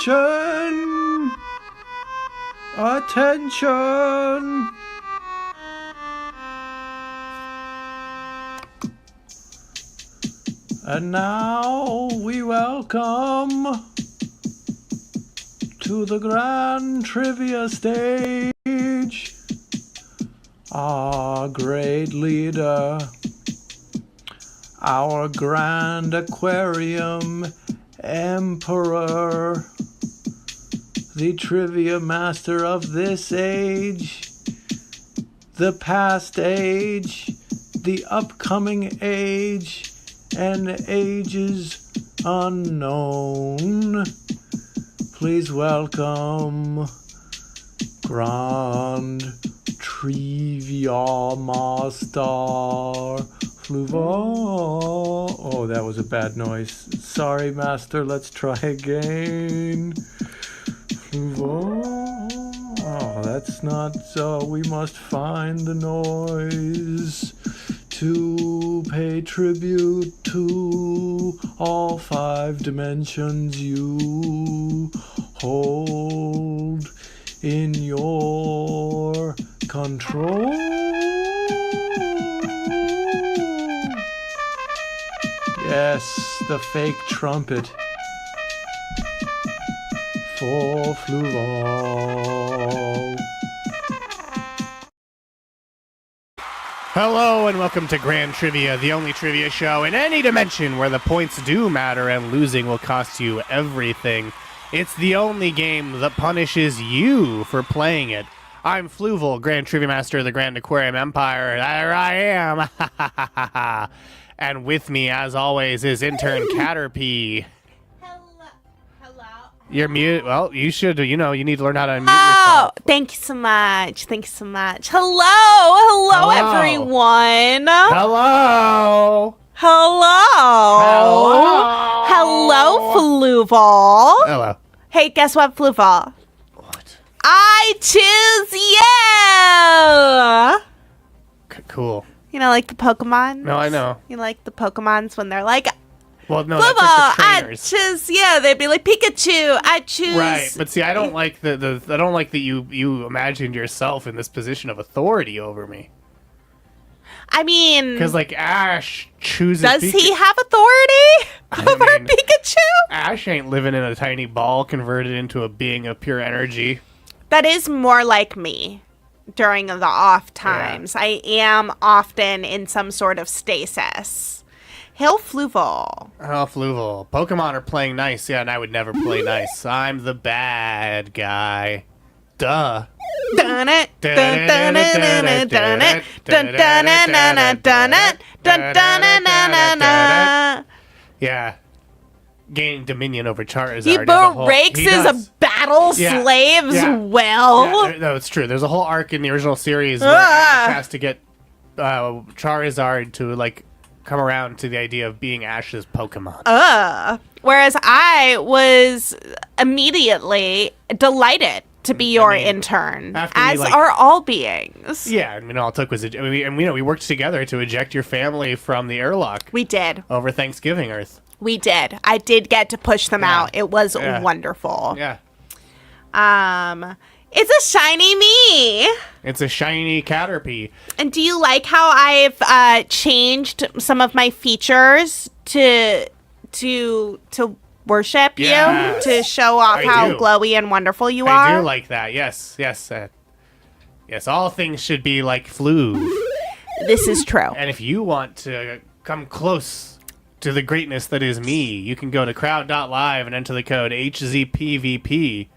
Attention! Attention! And now we welcome to the grand trivia stage our great leader, our grand Aquarium Emperor, the trivia master of this age, the past age, the upcoming age, and ages unknown. Please welcome Grand Triviamaster Fluval. Oh, that was a bad noise. Sorry, Master. Let's try again. Fluval. Oh, that's not so. We must find the noise to pay tribute to all 5 dimensions you hold in your control. Yes, the fake trumpet for Fluval. Hello and welcome to Grand Trivia, the only trivia show in any dimension where the points do matter and losing will cost you everything. It's the only game that punishes you for playing it. I'm Fluval, Grand Trivia Master of the Grand Aquarium Empire. There I am. And with me, as always, is Intern Kristie. Hello. You're mute. Well, you should, you need to learn how to unmute yourself. Thank you so much. Hello, everyone. Hello. Hello, Fluval. Hello. Hey, guess what, Fluval? What? I choose you. Cool. You know, like the Pokemon? No, I know. You know, like the Pokemons when they're like, Well, no, Fluval, that's like the I trainers. choose you. They'd be like, Pikachu, I choose. Right, but see, I don't like I don't like that you imagined yourself in this position of authority over me. I mean, Because like Ash chooses. does he have authority over mean- Pikachu? Ash ain't living in a tiny ball converted into a being of pure energy. That is more like me during the off times. I am often in some sort of stasis. Hail Fluval. Oh, Fluval. Pokemon are playing nice, yeah, and I would never play nice. I'm the bad guy. Duh. Dun it, dun dun dun dun dun it, dun dun dun dun dun it, dun dun dun dun dun. Yeah. Gaining dominion over Charizard. He breaks his battle Yeah. slaves Yeah. well. Yeah, no, it's true. There's a whole arc in the original series where Ash has to get Charizard to like come around to the idea of being Ash's Pokemon. Whereas I was immediately delighted to be your intern, after we, as like- are all beings. Yeah, I mean, all it took was we worked together to eject your family from the airlock We did. over Thanksgiving Earth. We did. I did get to push them out. It was Yeah. wonderful. Yeah. It's a shiny me. It's a shiny Caterpie. And do you like how I've changed some of my features to worship Yes. you, to show off I how do. glowy and wonderful you I are? do like that. Yes. Yes, all things should be like Fluval. This is true. And if you want to come close to the greatness that is me, you can go to crowd.live and enter the code HZPVP.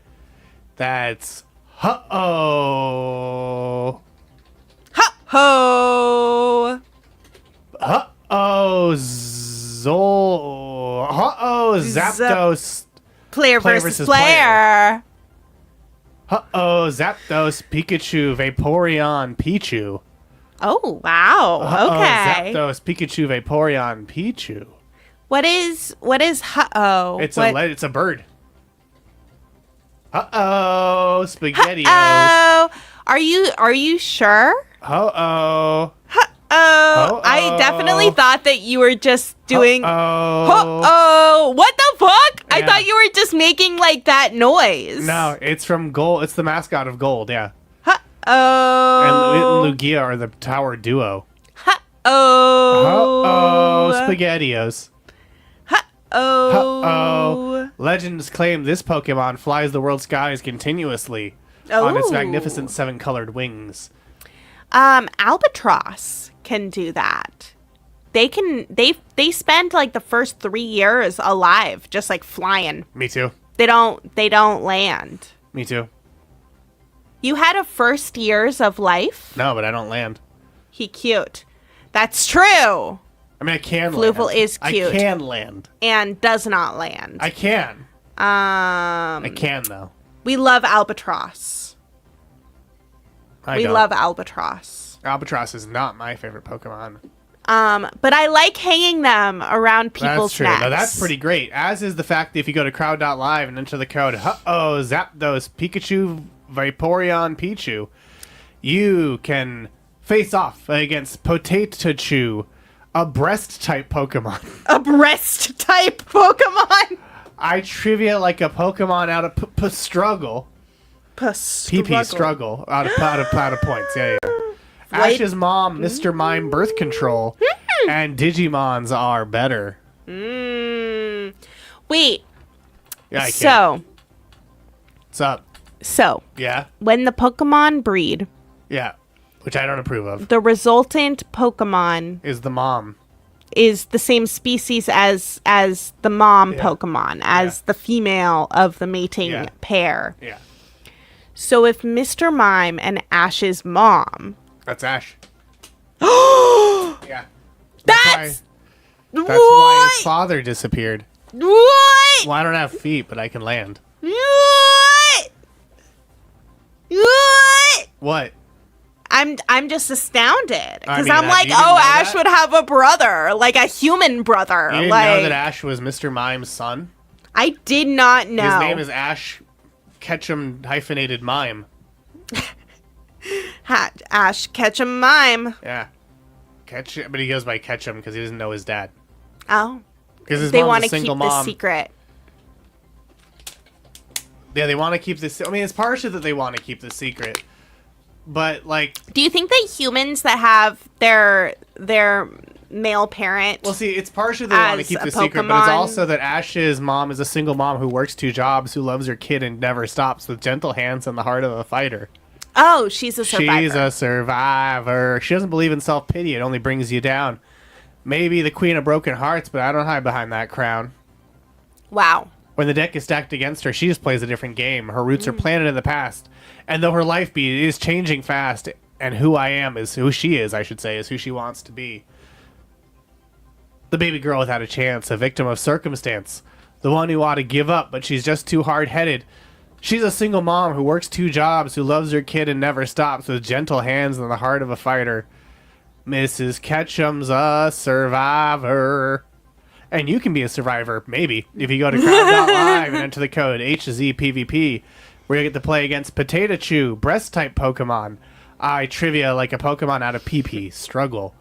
That's Ho! Zapdos. Player versus player. Zapdos, Pikachu, Vaporeon, Pichu. Oh, wow. Okay. Zapdos, Pikachu, Vaporeon, Pichu. What is huh-oh? It's a bird. Spaghettios. Oh, are you sure? Oh. Oh, I definitely thought that you were just doing. Oh. What the fuck? I Yeah. thought you were just making like that noise. No, it's from Gold. It's the mascot of Gold, yeah. Oh. And Lugia are the tower duo. Oh. Spaghettios. Oh. Legends claim this Pokemon flies the world skies continuously on its Oh. magnificent 7-colored wings. Albatross can do that. They spend like the first 3 years alive, just like flying. Me too. They don't land. Me too. You had a first years of life? No, but I don't land. He cute. That's true. I mean, I can Fluval land. is cute. I can land. And does not land. I can. I can, though. We love Albatross. I We don't. love Albatross. Albatross is not my favorite Pokemon. But I like hanging them around people's That's true. necks. Now, that's pretty great. As is the fact that if you go to crowd.live and enter the code Zapdos, Pikachu, Vaporeon, Pichu, you can face off against Potato-Chew, a breast-type Pokemon. A breast-type Pokemon. I trivia like a Pokemon out of struggle. PP struggle out of points. Yeah. White- Ash's mom, Mr. Mime birth control, and Digimons are better. Wait. Yeah, I can. So, What's up? when the Pokemon breed, Yeah. Which I don't approve of. the resultant Pokemon Is the mom. is the same species as the mom Yeah. Pokemon, as the female of the mating Yeah. pair. Yeah. So if Mr. Mime and Ash's mom... That's Ash. Yeah. That's why what? his father disappeared. What? Well, I don't have feet, but I can land. What? What? What? I'm just astounded I because mean, I'm like, you didn't oh, know Ash that? would have a brother, like a human brother. You didn't like know that Ash was Mr. Mime's son? I did not know. His name is Ash Ketchum hyphenated Mime. Ash Ketchum Mime. Yeah. Ketchum, but he goes by Ketchum because he doesn't know his dad. Oh, Because his they mom's want a to keep single the mom. secret. Yeah, they want to keep this. I mean, it's partially that they want to keep the secret, but like, Do you think that humans that have their male parent? well, see, it's partially they want to As keep a the secret, but it's Pokemon. also that Ash's mom is a single mom who works 2 jobs, who loves her kid and never stops, with gentle hands and the heart of a fighter. Oh, she's a survivor. She's a survivor. She doesn't believe in self-pity. It only brings you down. Maybe the queen of broken hearts, but I don't hide behind that crown. Wow. When the deck is stacked against her, she just plays a different game. Her roots are planted in the past. And though her life beat is changing fast, and who I am is who she is, I should say, is who she wants to be. The baby girl without a chance, a victim of circumstance. The one who ought to give up, but she's just too hard-headed. She's a single mom who works 2 jobs, who loves her kid and never stops, with gentle hands and the heart of a fighter. Mrs. Ketchum's a survivor. And you can be a survivor, maybe, if you go to crowd.live and enter the code HZPVP, where you get to play against Potato-Chew, breast-type Pokemon. I trivia like a Pokemon out of PP, struggle.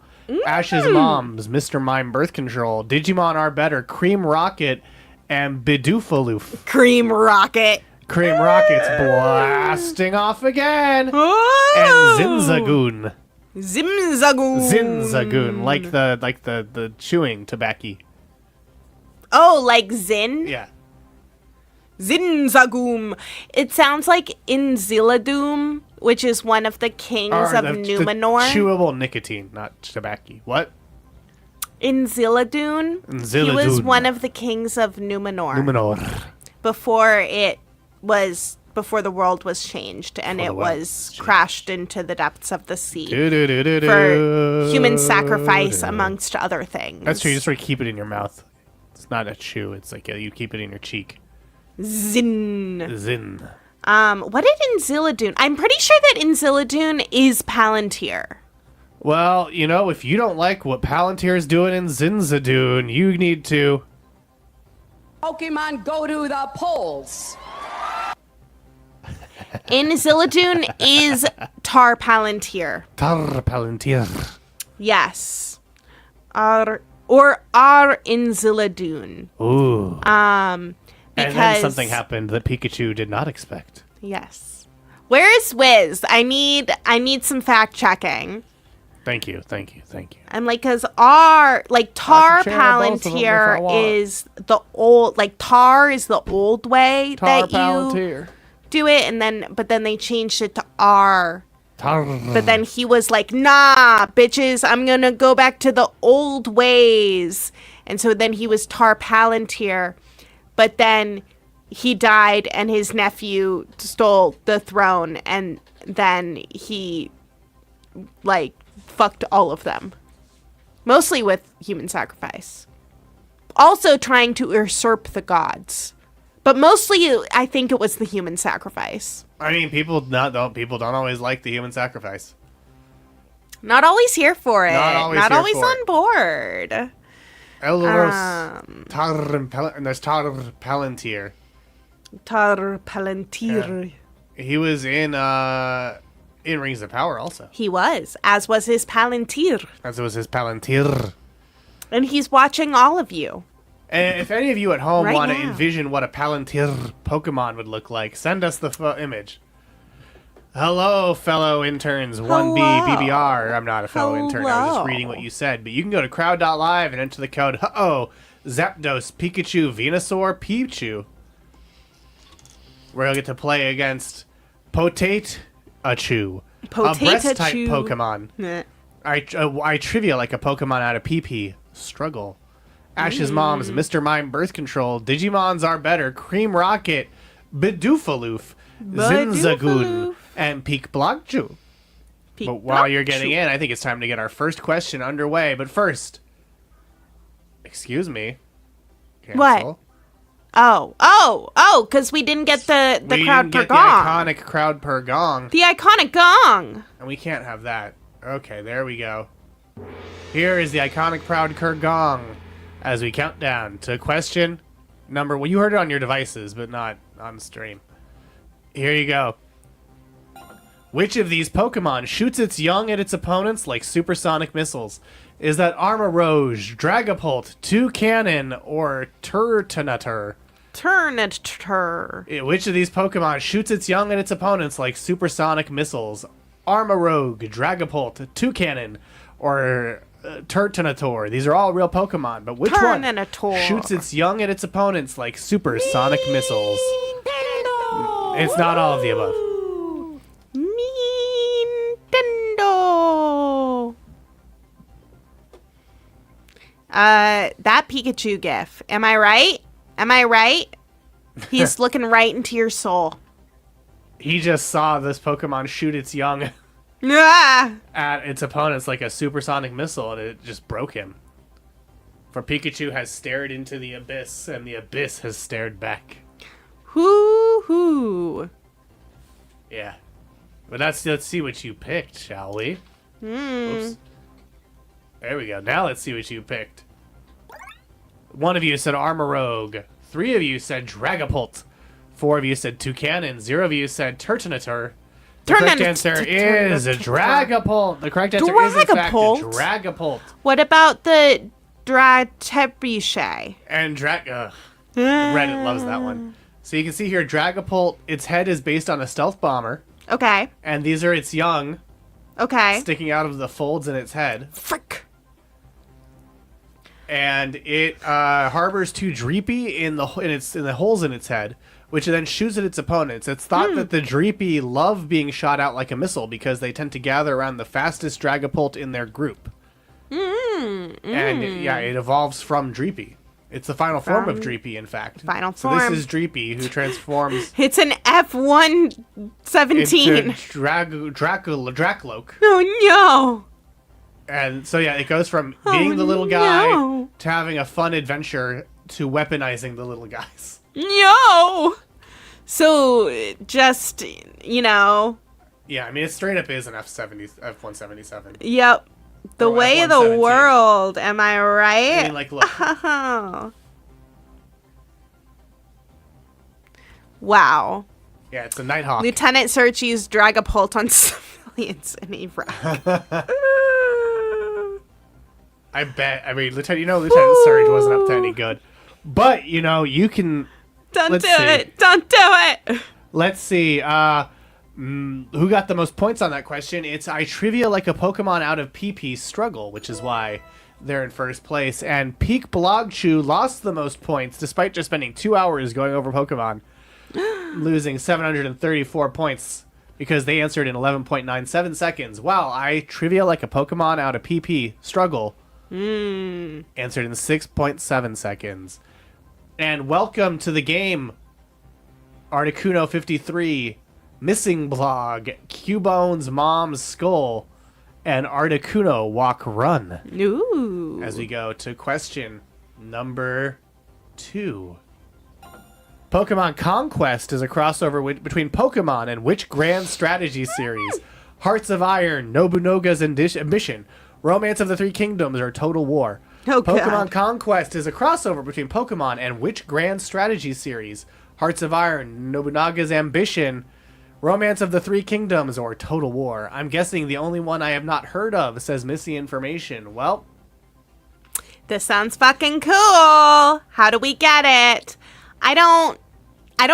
Ash's mom's Mr. Mime birth control. Digimon are better, Cream Rocket, and Bidoofaloof. Cream Rocket. Cream Rocket's blasting off again. And Zinzagoon. Zinzagoon, like the chewing tobacco. Oh, like Zin? Yeah. Zinzagoom. It sounds like Inziladoom, which is one of the kings of Numenor. Chewable nicotine, not tobacco. What? Inziladoon. He was one of the kings of Numenor. Before the world was changed and it was crashed into the depths of the sea for human sacrifice, amongst other things. That's true. You just sort of keep it in your mouth. It's not a chew. It's like you keep it in your cheek. Zin. What did Inziladoon? I'm pretty sure that Inziladoon is Palantir. Well, if you don't like what Palantir is doing in Zinzadoon, you need to... Pokemon go to the polls. Inziladoon is Tar Palantir. Tar Palantir. Yes. Ar Inziladoon. Ooh. Because... And then something happened that Pikachu did not expect. Yes. Where is Wiz? I need some fact checking. Thank you. I'm like, because Tar Palantir is the old, Tar is the old way that you do it, but then they changed it to R. Tar. But then he was like, nah, bitches, I'm gonna go back to the old ways. And so then he was Tar Palantir, but then he died and his nephew stole the throne, and then he, fucked all of them. Mostly with human sacrifice. Also trying to usurp the gods. But mostly, I think it was the human sacrifice. I mean, people don't always like the human sacrifice. Not always here for it. Not always on board. Elros, and there's Tar Palantir. Tar Palantir. Yeah. He was in Rings of Power also. He was, as was his Palantir. And he's watching all of you. And if any of you at home want to envision what a Palantir Pokemon would look like, send us the image. Hello, fellow interns, 1B, BBR. I'm not a fellow intern, I was just reading what you said. But you can go to crowd.live and enter the code, Zapdos, Pikachu, Venusaur, Pichu. Where you'll get to play against Potato Achu, a breast-type Pokemon. I trivia like a Pokemon out of PP. Struggle. Ash's mom's Mr. Mime Birth Control. Digimons are better. Cream Rocket. Bidoofaloof. Zinzagoon. And Peak Blockju. But while you're getting in, I think it's time to get our first question underway. But first, excuse me. Cancel. What? Oh, because we didn't get the crowd per gong. The iconic crowd per gong. The iconic gong. And we can't have that. Okay, there we go. Here is the iconic crowd per gong as we count down to question number... Well, you heard it on your devices, but not on stream. Here you go. Which of these Pokemon shoots its young at its opponents like supersonic missiles? Is that Armarouge, Dragapult, Toucannon, or Turtonator? Which of these Pokemon shoots its young at its opponents like supersonic missiles? Armarouge, Dragapult, Toucannon, or Turtonator. These are all real Pokemon, but which one shoots its young at its opponents like supersonic missiles? It's not all of the above. Nintendo. That Pikachu gif. Am I right? He's looking right into your soul. He just saw this Pokemon shoot its young at its opponents like a supersonic missile, and it just broke him. For Pikachu has stared into the abyss, and the abyss has stared back. Hoo-hoo. Yeah. But let's see what you picked, shall we? Oops. There we go. Now let's see what you picked. One of you said Armarouge. 3 of you said Dragapult. 4 of you said Toucannon. 0 of you said Turtonator. The correct answer is Dragapult. The correct answer is, in fact, Dragapult. What about the Dratebiche? And Reddit loves that one. So you can see here, Dragapult, its head is based on a stealth bomber, Okay. and these are its young Okay. sticking out of the folds in its head. Frick. And it harbors 2 Dreepy in the holes in its head, which it then shoots at its opponents. It's thought that the Dreepy love being shot out like a missile because they tend to gather around the fastest Dragapult in their group. And yeah, it evolves from Dreepy. It's the final form of Dreepy, in fact. Final So form. this is Dreepy, who transforms It's an F-117. into Dracloak. Oh no. And so yeah, it goes from being the little guy no. to having a fun adventure to weaponizing the little guys. No. So just, you know, Yeah, I mean, it straight up is an F-177. yep. The Or way of the F-117. world, am I right? I mean, like, look. Oh. Wow. Yeah, it's a Nighthawk. Lieutenant Search used Dragapult on civilians in Iraq. I bet. I mean, Lieutenant Surge wasn't up to any good. But, you can... Don't Let's do see. it. Don't do it. Let's see. Who got the most points on that question? It's I Trivia Like a Pokemon out of PP Struggle, which is why they're in first place. And Peak Blogchew lost the most points, despite just spending 2 hours going over Pokemon, losing 734 points because they answered in 11.97 seconds. While I Trivia Like a Pokemon out of PP Struggle answered in 6.7 seconds. And welcome to the game, Articuno53, Missing Blog, Cubone's Mom's Skull, and Articuno Walk Run. Ooh. As we go to question number 2. Pokemon Conquest is a crossover between Pokemon and which grand strategy series? Hearts of Iron, Nobunaga's Ambition, Romance of the Three Kingdoms, or Total War? Oh, God. Pokemon Conquest is a crossover between Pokemon and which grand strategy series? Hearts of Iron, Nobunaga's Ambition, Romance of the Three Kingdoms, or Total War? I'm guessing the only one I have not heard of, says Missy Information. Well, This sounds fucking cool. How do we get it? I don't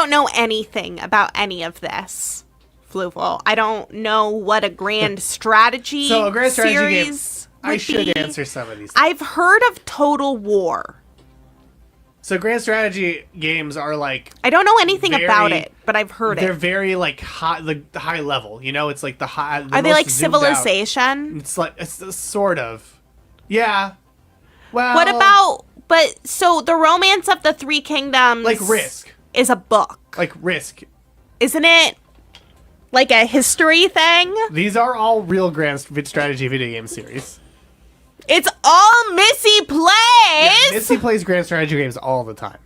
know anything about any of this, Fluval. I don't know what a grand strategy so a grand strategy game. series I would should be. answer some of these. I've heard of Total War. So grand strategy games are like I don't know anything very- about it, but I've heard they're it. very like high, the high level. It's like the high. Are they most like zoomed out. Civilization? It's like it's sort of, yeah. Well, What about, but so the Romance of the Three Kingdoms like Risk? is a book, Like Risk. isn't it? Like a history thing? These are all real grand strategy video game series. It's all Missy plays. Missy plays grand strategy games all the time.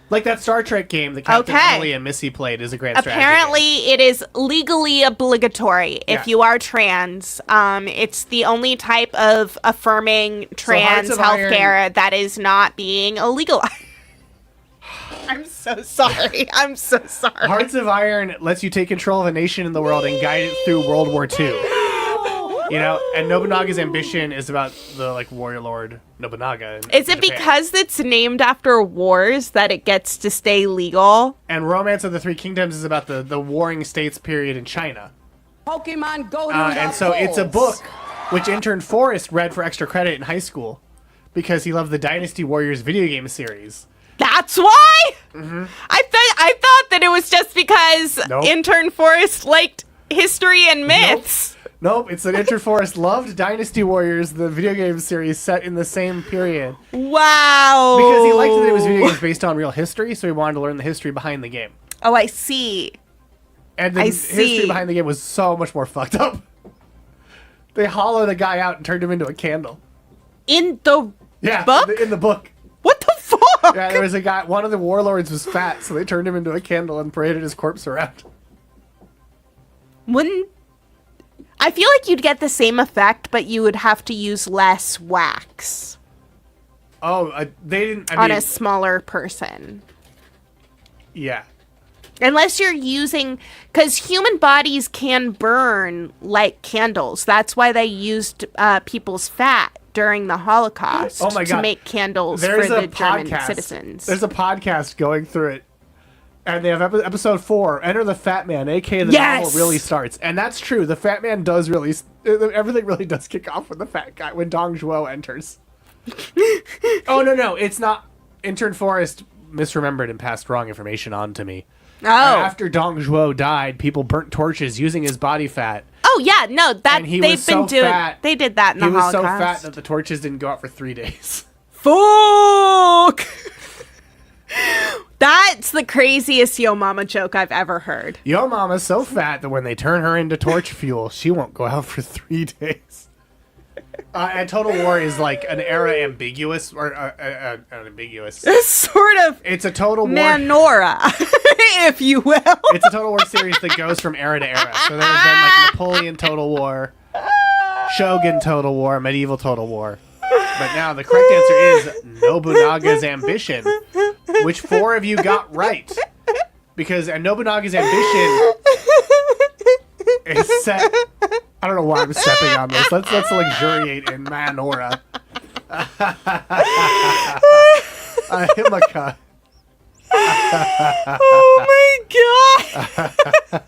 Like that Star Trek game that Captain Okay. Emily and Missy played is a grand strategy game. Apparently, it is legally obligatory if Yeah. you are trans. It's the only type of affirming trans Hearts of Iron- healthcare that is not being illegalized. I'm so sorry. I'm so sorry. Hearts of Iron lets you take control of a nation in the world and guide it through World War II. And Nobunaga's Ambition is about the like warlord Nobunaga. Is it Japan. because it's named after wars that it gets to stay legal? And Romance of the Three Kingdoms is about the warring states period in China. Pokemon go to the And so it's a polls. book which Intern Forrest read for extra credit in high school because he loved the Dynasty Warriors video game series. That's why? I thought that it was just because Nope. Intern Forrest liked history and myths. Nope, it's that Intern Forrest loved Dynasty Warriors, the video game series set in the same period. Wow. Because he liked that it was video games based on real history, so he wanted to learn the history behind the game. Oh, I see. And the I history see. behind the game was so much more fucked up. They hollowed a guy out and turned him into a candle. In the Yeah, book? in the book. What the fuck? Yeah, there was a guy, one of the warlords was fat, so they turned him into a candle and paraded his corpse around. Wouldn't I feel like you'd get the same effect, but you would have to use less wax Oh, they didn't, on a smaller person. yeah. Unless you're using, because human bodies can burn like candles. That's why they used people's fat during the Holocaust Oh my to God. make candles There's for a the German podcast. citizens. There's a podcast going through it. And they have episode 4, Enter the Fat Man, a.k.a. the novel really starts. And that's true. The Fat Man does really... Everything really does kick off with the fat guy when Dong Zhuo enters. Oh, no. It's not... Intern Forrest misremembered and passed wrong information on to me. Oh. After Dong Zhuo died, people burnt torches using his body fat. Oh, yeah. No, that And he they've was been so doing... fat, They did that in the He was Holocaust. so fat that the torches didn't go out for 3 days. Fuck! That's the craziest Yo Mama joke I've ever heard. Yo Mama's so fat that when they turn her into torch fuel, she won't go out for 3 days. And Total War is like an era ambiguous, or ambiguous. Sort of It's a Total War. Manora, if you will. It's a Total War series that goes from era to era. So there have been like Napoleon Total War, Shogun Total War, Medieval Total War. But now the correct answer is Nobunaga's Ambition, which 4 of you got right. Because Nobunaga's Ambition is set... I don't know why I'm stepping on this. Let's luxuriate in Manora. Himaka. Oh my god!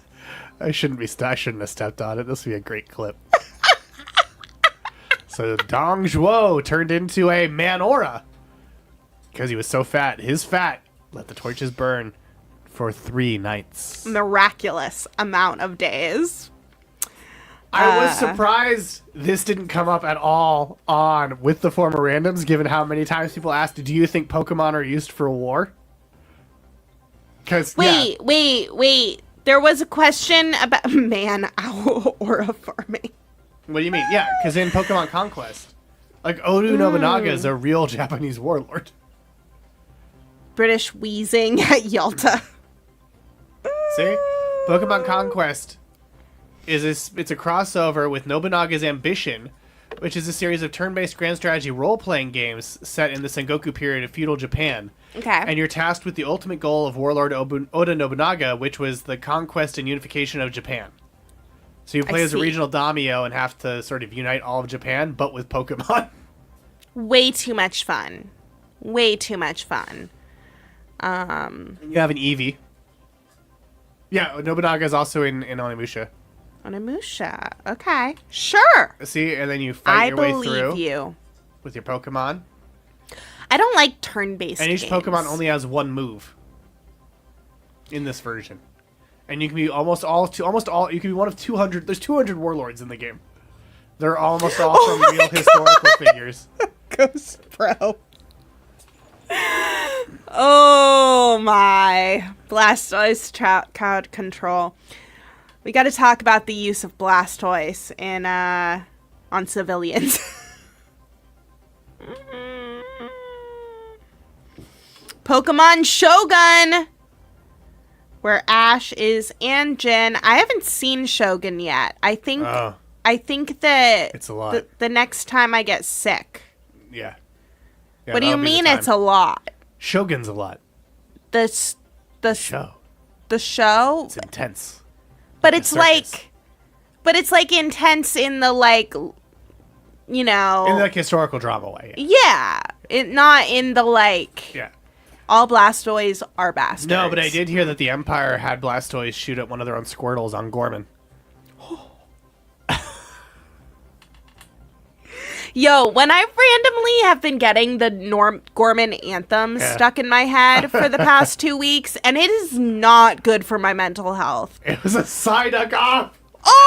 I shouldn't have stepped on it. This would be a great clip. So Dong Zhuo turned into a Manora because he was so fat. His fat let the torches burn for 3 nights. Miraculous amount of days. I was surprised this didn't come up at all on With the Former Randoms, given how many times people asked, do you think Pokemon are used for war? Because Wait. There was a question about man-owl aura farming. What do you mean? Yeah, because in Pokemon Conquest, like Odu Nobunaga is a real Japanese warlord. British wheezing at Yalta. See? Pokemon Conquest it's a crossover with Nobunaga's Ambition, which is a series of turn-based grand strategy role-playing games set in the Sengoku period of feudal Japan. Okay. And you're tasked with the ultimate goal of Warlord Oda Nobunaga, which was the conquest and unification of Japan. So you play as a regional daimyo and have to sort of unite all of Japan, but with Pokemon. Way too much fun. You have an Eevee. Yeah, Nobunaga is also in Onimusha. Onimusha. Okay. Sure. See, and then you fight your way through. I believe you. With your Pokemon. I don't like turn-based And each games. Pokemon only has 1 move. In this version. And you can be you can be one of 200, there's 200 warlords in the game. They're almost all from real historical figures. Ghost Pro. Oh my. Blastoise crowd control. We got to talk about the use of Blastoise in on civilians. Pokemon Shogun, where Ash is and Jin. I haven't seen Shogun yet. I think that it's a lot. The next time I get sick. Yeah. What do you mean it's a lot? Shogun's a lot. The show. The show? It's intense. But it's like intense in the like, you know, in the like historical drama way. Yeah. Not in the like. Yeah. All Blastoise are bastards. No, but I did hear that the Empire had Blastoise shoot at one of their own Squirtles on Gorman. Yo, when I randomly have been getting the Gorman anthem stuck in my head for the past 2 weeks, and it is not good for my mental health. It was a Psyduck off. Oh!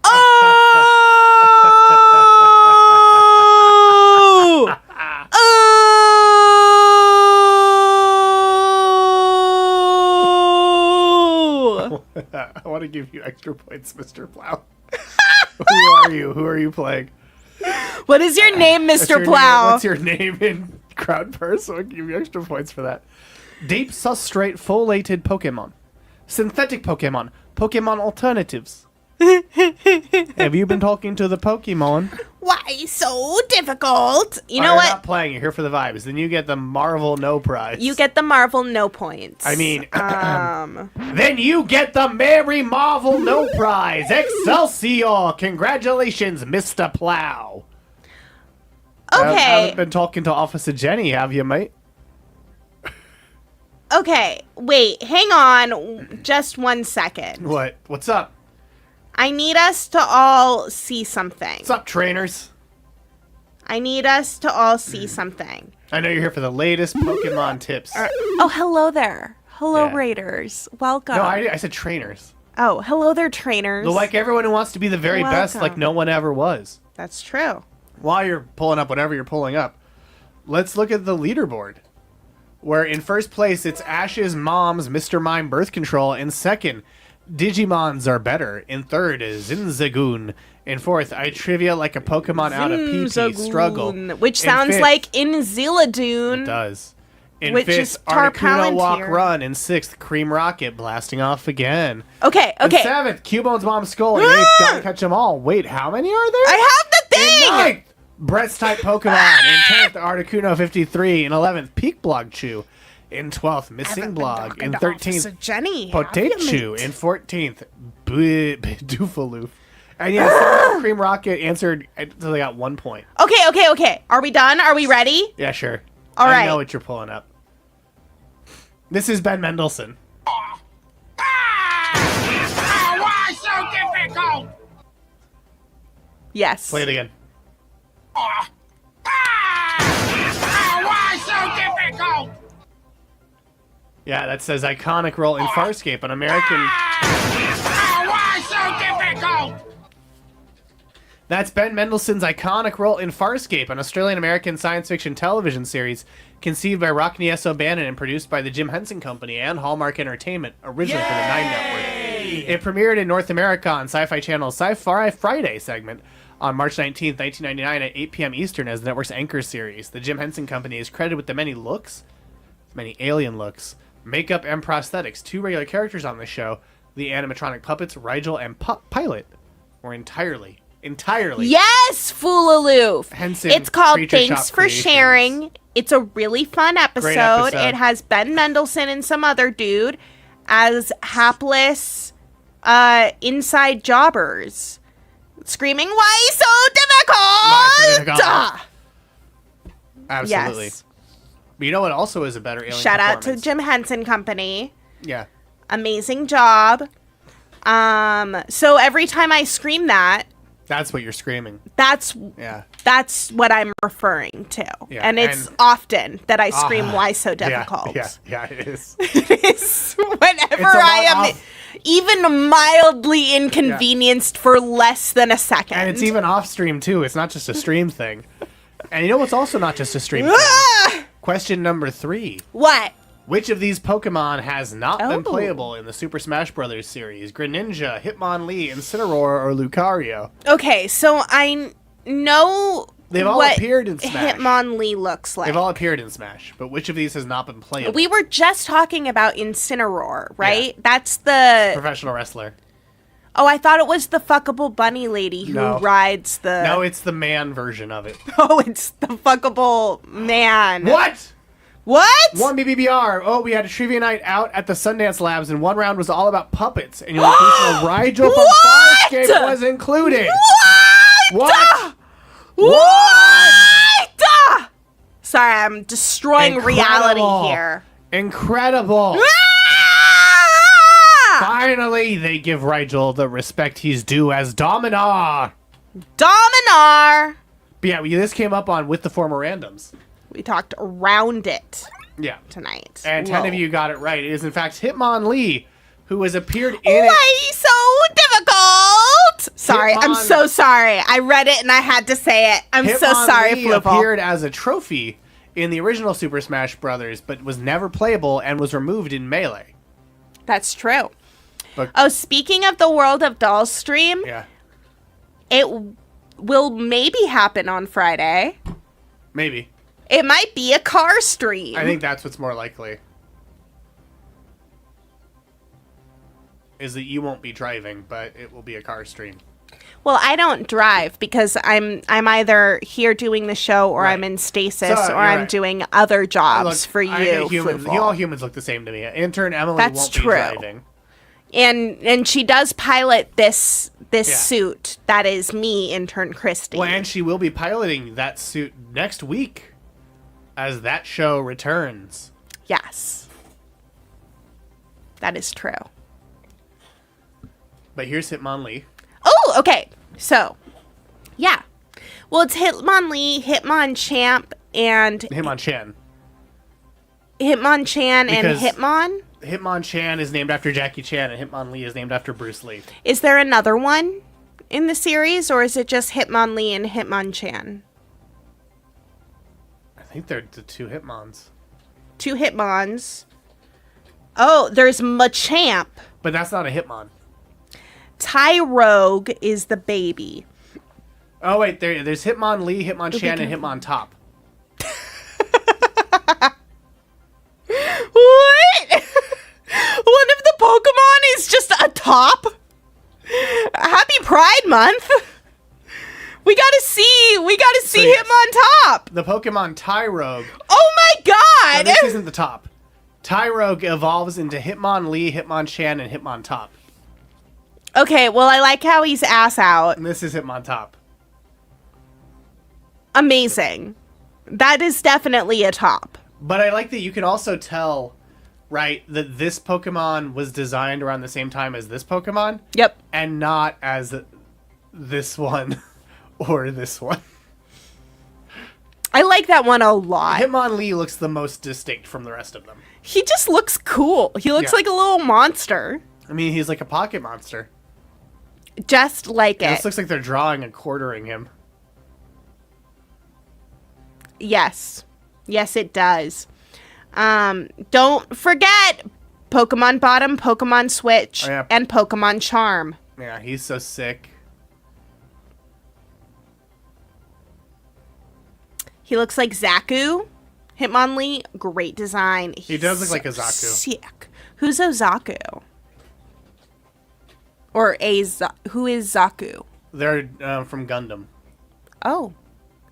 Oh! Oh! I want to give you extra points, Mr. Plow. Who are you playing? What is your name, Mr. Plow? What's your name in crowd purse? So I'll give you extra points for that. Deep substrate folated Pokemon. Synthetic Pokemon. Pokemon alternatives. Have you been talking to the Pokemon? Why so difficult? You know You're what? not playing. You're here for the vibes. Then you get the Marvel No prize. You get the Marvel No points. I mean, then you get the Mary Marvel No prize. Excelsior! Congratulations, Mr. Plow. Okay. Haven't been talking to Officer Jenny, have you, mate? Okay, wait, hang on just 1 second. What? What's up? I need us to all see something. What's up, trainers? I need us to all see something. I know you're here for the latest Pokemon tips. Oh, hello there. Hello, Yeah. Raiders. Welcome. No, I said trainers. Oh, hello there, trainers. Like everyone who wants to be the very best, like Welcome. no one ever was. That's true. While you're pulling up whatever you're pulling up, let's look at the leaderboard. Where in first place, it's Ash's mom's Mr. Mime Birth Control. In second, Digimons Are Better. In third is Zinzagoon. In fourth, I trivia like a Pokemon out of PP struggle. Which In sounds fifth- like Inziladoon. It does. In Which fifth, is Articuno Walk Tarpalantir. Run. In sixth, Cream Rocket blasting off again. Okay, In okay. seventh, Cubone's Mom's Skull. In eighth, Gotta Catch 'Em All. Wait, how many are there? I have the In thing! ninth, Brett's type Pokemon. In 10th, Articuno 53. In 11th, Peak Blog Chew. In 12th, Missing Blog. In 13th, Jenny. Potato. In 14th, Doofaloof. And yeah, somehow Cream Rocket answered until they got 1 point. Okay. Are we done? Are we ready? Yeah, sure. All I right. know what you're pulling up. This is Ben Mendelsohn. Why so difficult? Yes. Play it again. Why so difficult? Yeah, that says iconic role in Farscape, an American... Why so difficult? That's Ben Mendelsohn's iconic role in Farscape, an Australian-American science fiction television series conceived by Rockne S. O'Bannon and produced by the Jim Henson Company and Hallmark Entertainment, originally for the Nine Network. It premiered in North America on Sci-Fi Channel's Sci-Fi Friday segment on March 19th, 1999 at 8 p.m. Eastern as the network's anchor series. The Jim Henson Company is credited with the many alien looks, makeup, and prosthetics. 2 regular characters on the show, the animatronic puppets, Rigel and Pilot, were entirely Yes, Foolaloof. Henson It's called Creature Thanks Shop for Creations. Sharing. It's a really fun episode. episode. It has Ben Mendelsohn and some other dude as hapless inside jobbers screaming, "Why so difficult?" Absolutely. Yes. But you know what also is a better alien Shout out to performance? Jim Henson Company. Yeah. Amazing job. So every time I scream that, That's what you're screaming. that's Yeah. what I'm referring to. Yeah, and it's and- often that I scream, "Why so difficult?" Yeah, it is. It is whenever It's a lot I am off. even mildly inconvenienced for less than a second. And it's even off stream too. It's not just a stream thing. And you know what's also not just a stream thing? Ah! Question number 3. What? Which of these Pokemon has not been Oh. playable in the Super Smash Bros. Series? Greninja, Hitmonlee, Incineroar, or Lucario? Okay, so I know They've all what appeared in Smash. Hitmonlee looks like. They've all appeared in Smash, but which of these has not been playable? We were just talking about Incineroar, right? That's the... Professional wrestler. Oh, I thought it was the fuckable bunny lady who No. rides the... No, it's the man version of it. Oh, it's the fuckable man. What? What? One BBBR. Oh, we had a trivia night out at the Sundance Labs, and one round was all about puppets, and your inclusion of Rigel from What? Farscape was included. What? What? What? Sorry, I'm destroying reality Incredible. here. Incredible. Ah! Finally, they give Rigel the respect he's due as Dominar. Dominar. But yeah, this came up on With the Former Randoms. We talked around it Yeah. tonight. And 10 of Whoa. you got it right. It is, in fact, Hitmonlee, who has appeared in it. Why so difficult? Sorry, I'm Hitmon- so sorry. I read it and I had to say it. I'm so sorry, Hitmonlee Fluval. appeared as a trophy in the original Super Smash Bros., but was never playable and was removed in Melee. That's true. But- Oh, speaking of the World of Dolls stream, Yeah, it will maybe happen on Friday. maybe. It might be a car stream. I think that's what's more likely. Is that you won't be driving, but it will be a car stream. Well, I don't drive because I'm either here doing the show or Right. I'm in stasis So, or you're I'm right. doing other jobs Look, for I you. think humans, Fluval. all humans look the same to me. Intern Emily That's won't true. be driving. And she does pilot this Yeah. suit that is me, Intern Kristie. Well, and she will be piloting that suit next week as that show returns. Yes. That is true. But here's Hitmonlee. Oh, okay. So, yeah. Well, it's Hitmonlee, Hitmonchamp, and Hitmonchan. Hitmonchan and Because- Hitmon. Hitmonchan is named after Jackie Chan, and Hitmonlee is named after Bruce Lee. Is there another one in the series, or is it just Hitmonlee and Hitmonchan? I think they're the two Hitmons. 2 Hitmons. Oh, there's Machamp. But that's not a Hitmon. Tyrogue is the baby. Oh, wait, there's Hitmonlee, Hitmonchan, and Hitmontop. What? One of the Pokemon is just a top? Happy Pride Month. We gotta see him on top. The Pokemon Tyrogue. Oh my No, god. this isn't the top. Tyrogue evolves into Hitmonlee, Hitmonchan, and Hitmontop. Okay, well, I like how he's ass out. And this is Hitmontop. Amazing. That is definitely a top. But I like that you can also tell, right, that this Pokemon was designed around the same time as this Pokemon. Yep. And not as this one or this one. I like that one a lot. Hitmonlee looks the most distinct from the rest of them. He just looks cool. He looks Yeah. like a little monster. I mean, he's like a pocket monster. Just like Yeah, it. this looks like they're drawing and quartering him. Yes. Yes, it does. Don't forget Pokemon Bottom, Pokemon Switch, Oh, yeah. and Pokemon Charm. Yeah, he's so sick. He looks like Zaku. Hitmonlee, great design. He does look like a Zaku. Sick. Who's Ozaku? Or who is Zaku? They're from Gundam. Oh,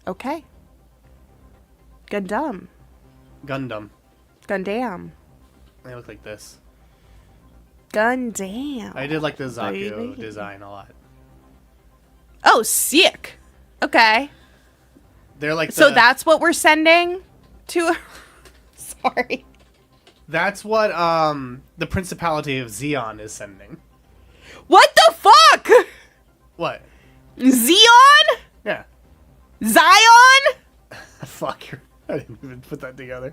okay. Gundam. Gundam. Gundam. They look like this. Gundam. I did like the Zaku Baby. design a lot. Oh, sick. Okay. They're like So that's what we're sending to. Sorry. That's what the Principality of Zeon is sending. What the fuck? What? Xeon? Yeah. Zion? Fuck. I didn't even put that together.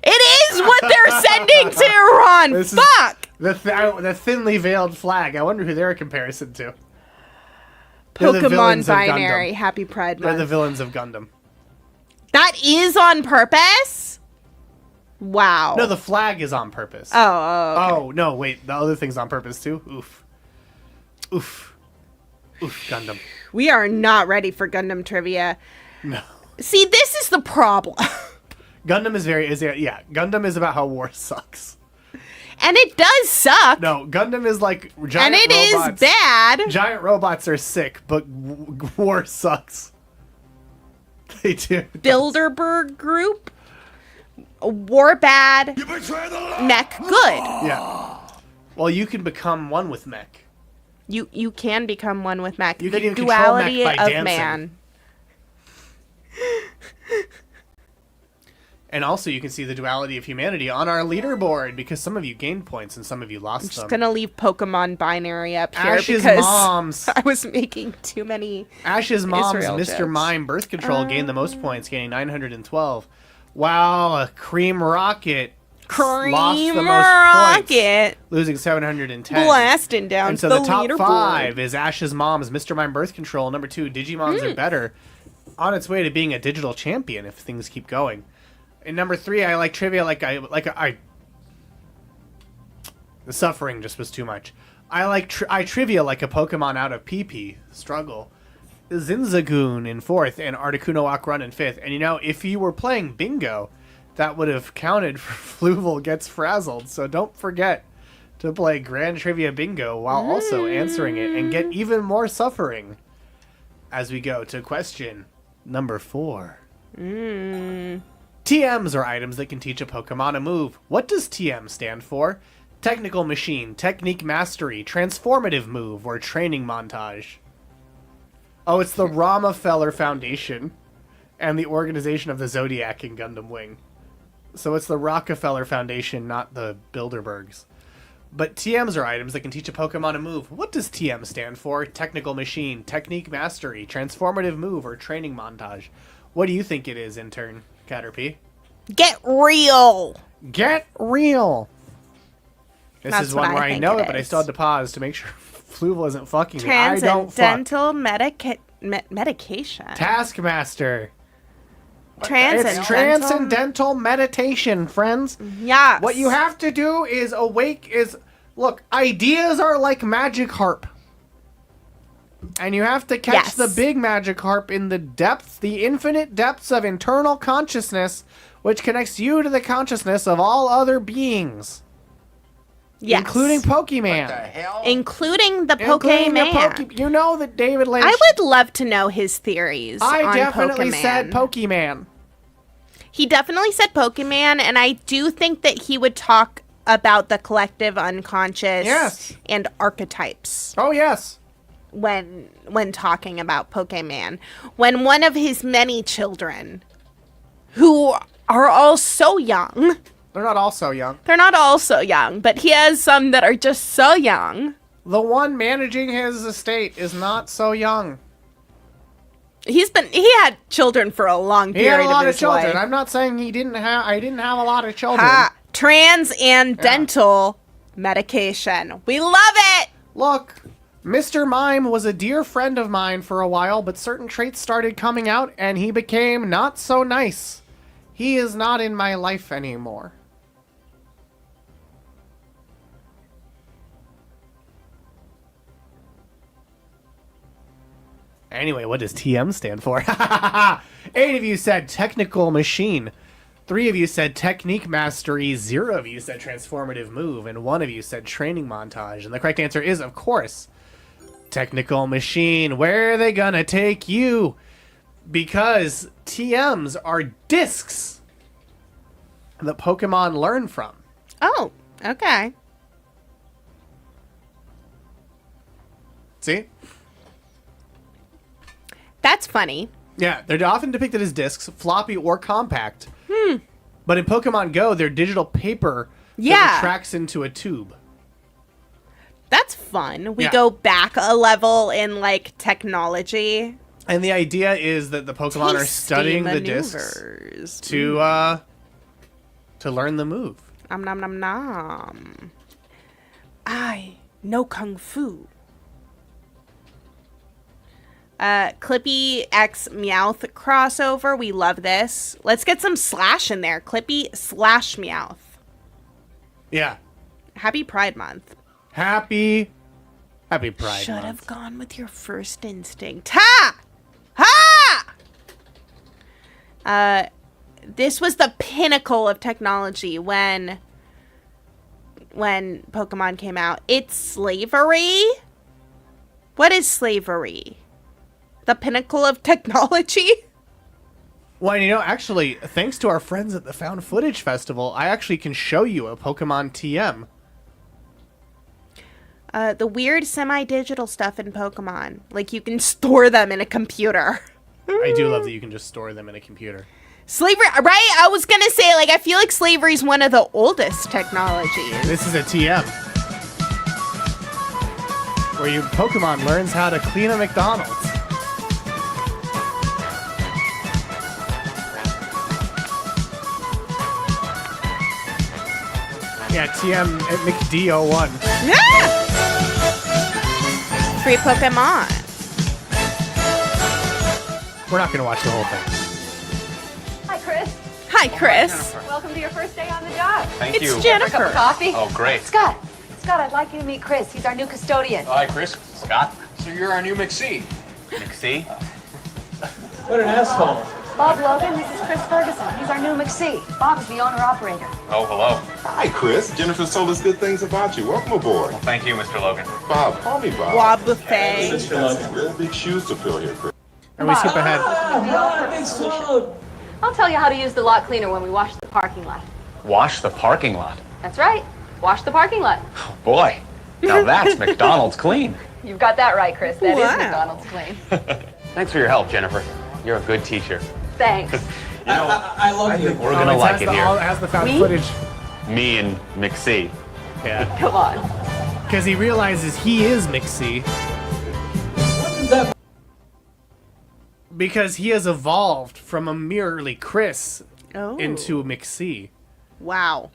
It is what they're sending to Iran. This is- Fuck. The thinly veiled flag. I wonder who they're a comparison to. They're the Pokemon villains of binary. Gundam. Happy Pride They're the Month. villains of Gundam. That is on purpose? Wow. No, the flag is on purpose. Oh, Oh, no, wait. The other thing's on purpose, too? Oof. Oof. Oof, Gundam. we are not ready for Gundam trivia. No. See, this is the problem. Gundam is yeah, Gundam is about how war sucks. And it does suck. No, Gundam is like giant and it robots. is bad. Giant robots are sick, but war sucks. They do. Bilderberg Group. War bad. Mech good. Yeah. Well, you can become one with mech. You can become one with mech. You the can even control mech duality by of dancing. man. And also, you can see the duality of humanity on our leaderboard because some of you gained points and some of you lost Just them. gonna leave Pokemon binary up here Ash's because mom's I was making too many. Ash's mom's Israel Mr. jokes. Mime birth control gained the most points, gaining 912. While Cream Rocket lost the Cream most Rocket points, losing 710. blasting down And so the the top leaderboard. 5 is Ash's mom's Mr. Mime birth control. Number 2, Digimon's and better, on its way to being a digital champion if things keep going. And number 3, I like trivia the suffering just was too much. I trivia like a Pokemon out of PP. Struggle. Zinzagoon in 4th and Articuno Aquarun in 5th. And you know, if you were playing bingo, that would have counted for Fluval Gets Frazzled. So don't forget to play Grand Trivia Bingo while also answering it and get even more suffering as we go to question number 4. TMs are items that can teach a Pokemon a move. What does TM stand for? Technical Machine, Technique Mastery, Transformative Move, or Training Montage? Oh, it's the Ramafeller Foundation and the organization of the Zodiac in Gundam Wing. So it's the Rockefeller Foundation, not the Bilderbergs. But TMs are items that can teach a Pokemon a move. What does TM stand for? Technical Machine, Technique Mastery, Transformative Move, or Training Montage? What do you think it is, intern Caterpie? Get real. Get real. This That's is one what where I I think know it it, but I is. still had to pause to make sure Fluval isn't fucking me. I don't fuck. Transcendental medication. Taskmaster. It's Transcendental. transcendental meditation, friends. Yes. What you have to do is look, ideas are like magic harp. And you have to catch Yes. the big magic harp in the depths, the infinite depths of internal consciousness, which connects you to the consciousness of all other beings. Yes. Including Pokemon. Including the Including the Pokemon. You know that David Lynch... I would love to know his theories I on definitely Pokemon. said Pokemon. He definitely said Pokemon, and I do think that he would talk about the collective unconscious Yes. and archetypes Oh, yes. when talking about Pokemon. When one of his many children, who are all so young, They're not all so young. they're not all so young, but he has some that are just so young. The one managing his estate is not so young. He had children for a long He period had a lot of of his children. life. I'm not saying I didn't have a lot of children. Ha! Transcendental medication. We love it! Look, Mr. Mime was a dear friend of mine for a while, but certain traits started coming out and he became not so nice. He is not in my life anymore. Anyway, what does TM stand for? 8 of you said Technical Machine. 3 of you said Technique Mastery. 0 of you said Transformative Move. And 1 of you said Training Montage. And the correct answer is, of course, Technical Machine. Where are they gonna take you? Because TMs are discs that Pokemon learn from. Oh, okay. See? That's funny. Yeah, they're often depicted as discs, floppy or compact. But in Pokemon Go, they're digital paper Yeah. that retracts into a tube. That's fun. We Yeah. go back a level in like technology. And the idea is that the Pokemon are Tasty studying the discs maneuvers. to learn the move. Nom nom nom nom. I know kung fu. Clippy X Meowth crossover. We love this. Let's get some slash in there. Clippy slash Meowth. Yeah. Happy Pride Month. Happy Pride Should Month. have gone with your first instinct. Ha! Ha! This was the pinnacle of technology when Pokemon came out. It's slavery? What is slavery? The pinnacle of technology? Well, you know, actually, thanks to our friends at the Found Footage Festival, I actually can show you a Pokemon TM. The weird semi-digital stuff in Pokemon. Like, you can store them in a computer. I do love that you can just store them in a computer. Slavery, right? I was gonna say, like, I feel like slavery is one of the oldest technologies. This is a TM. Where your Pokemon learns how to clean a McDonald's. Yeah, TM at McD01. Yeah! Free Pokemon. We're not going to watch the whole thing. Hi, Chris. Hi, Chris. Welcome to your first day on the job. Thank you. It's For a cup of Jennifer. coffee? Oh, great. Scott. Scott, I'd like you to meet Chris. He's our new custodian. Hi, Chris. Scott. So you're our new McSee. McSee? Bob Logan, this is Chris Ferguson. He's our new McSee. Bob's the owner-operator. Oh, hello. Hi, Chris. Jennifer's told us good things about you. Welcome aboard. Well, thank you, Mr. Logan. Bob, call me Bob. Bob Buffet. You've got some real big shoes to fill here, Chris. And we skip ahead. I'll tell you how to use the lot cleaner when we wash the parking lot. Wash the parking lot. That's right. Wash the parking lot. Oh, boy. Now that's McDonald's clean. You've got that right, Chris. That is Wow. McDonald's clean. Thanks for your help, Jennifer. You're a good teacher. Thanks. I love you. We're gonna like it It here. has the found footage. Me and McC. Yeah. Come on. Because he realizes he is McC. Because he has evolved from a merely Chris into McC. Wow.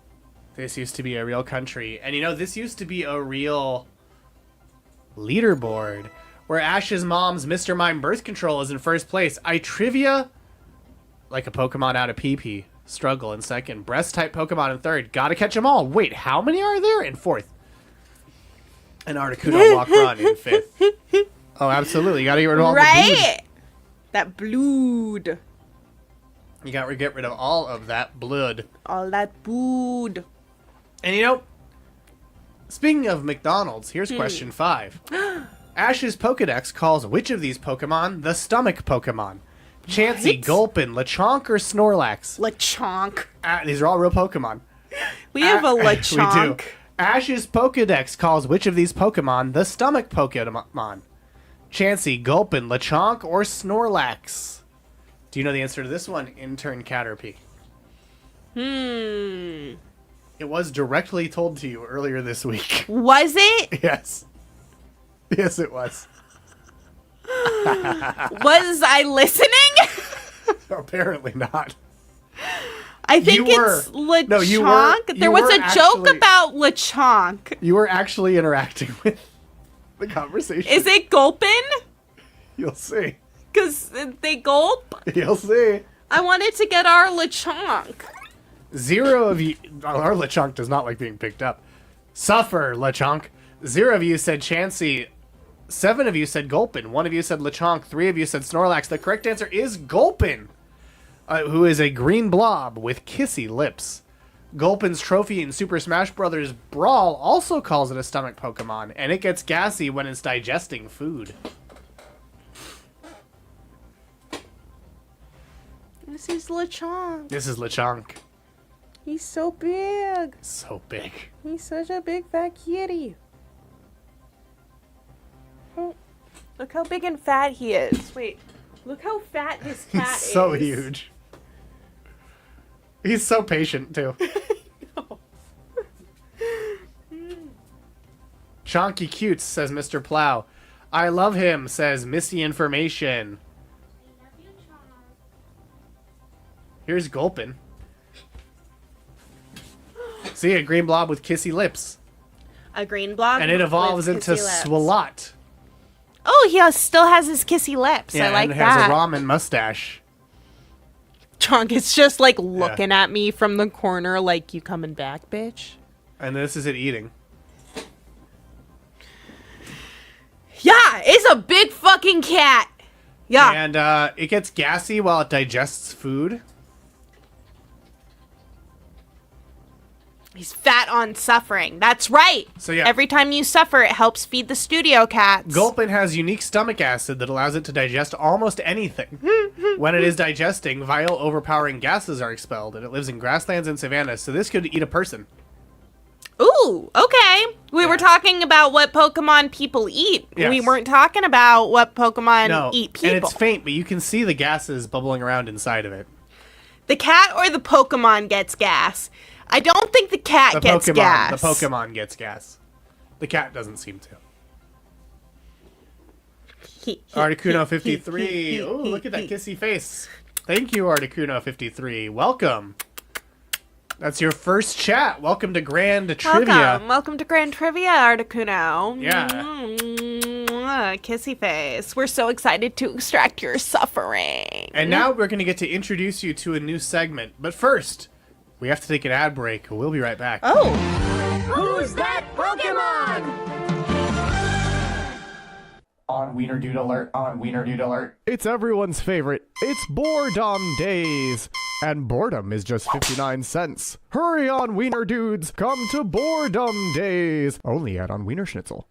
This used to be a real country. And this used to be a real leaderboard where Ash's mom's Mr. Mime birth control is in first place. Trivia, like a Pokemon out of PP, struggle in second. Breast type Pokemon in third. Gotta catch them all. Wait, how many are there? In fourth. And Articuno Walk Run in fifth. Oh, absolutely. You gotta get rid of all the Right? That blood. You gotta get rid of all of that blood. All that blood. And speaking of McDonald's, here's question 5. Ash's Pokedex calls which of these Pokemon the stomach Pokemon? Chansey, Gulpin, Lechonk, or Snorlax? Lechonk. These are all real Pokemon. We have a Lechonk. We do. Ash's Pokedex calls which of these Pokemon the stomach Pokemon? Chansey, Gulpin, Lechonk, or Snorlax? Do you know the answer to this one, Intern Caterpie? It was directly told to you earlier this week. Was it? Yes. Yes, it was. Was I listening? Apparently not. I think You were. it's Lechonk. No, you were- you there was were a joke actually- about Lechonk. You were actually interacting with the conversation. Is it Gulpin? You'll see. Because they gulp? You'll see. I wanted to get our Lechonk. 0 of you... Our Lechonk does not like being picked up. Suffer, Lechonk. 0 of you said Chansey. 7 of you said Gulpin. 1 of you said Lechonk. 3 of you said Snorlax. The correct answer is Gulpin, who is a green blob with kissy lips. Gulpin's trophy in Super Smash Bros. Brawl also calls it a stomach Pokemon, and it gets gassy when it's digesting food. This is Lechonk. This is Lechonk. He's so big. So big. He's such a big fat kitty. Oh, look how big and fat he is. Wait, look how fat this cat He's is. so huge. He's so patient, too. Chonky Cutes, says Mr. Plow. I love him, says Missy Information. Here's Gulpin. See, a green blob with kissy lips. A green blob. And it evolves with into kissy lips. Swalot. Oh, he still has his kissy lips. Yeah, I like and that. has a ramen mustache. Chonk is just like looking at me from the corner like, you coming back, bitch? And this is it eating. Yeah, it's a big fucking cat. Yeah. And it gets gassy while it digests food. He's fat on suffering. That's right. So yeah. Every time you suffer, it helps feed the studio cats. Gulpin has unique stomach acid that allows it to digest almost anything. When it is digesting, vile, overpowering gases are expelled, and it lives in grasslands and savannas, so this could eat a person. Ooh, okay. We were talking about what Pokemon people eat. Yes. We weren't talking about what Pokemon eat people. And it's faint, but you can see the gases bubbling around inside of it. The cat or the Pokemon gets gas? I don't think the cat gets gas. The Pokemon gets gas. The cat doesn't seem to. Articuno 53. Oh, look at that kissy face. Thank you, Articuno 53. Welcome. That's your first chat. Welcome to Grand Trivia. Welcome to Grand Trivia, Articuno. Yeah. Kissy face. We're so excited to extract your suffering. And now we're going to get to introduce you to a new segment. But first, we have to take an ad break. We'll be right back. Oh. Who's that Pokemon? On Wiener Dude Alert, on Wiener Dude Alert. It's everyone's favorite. It's Boredom Days. And boredom is just 59 cents. Hurry on, Wiener Dudes. Come to Boredom Days. Only at On Wiener Schnitzel.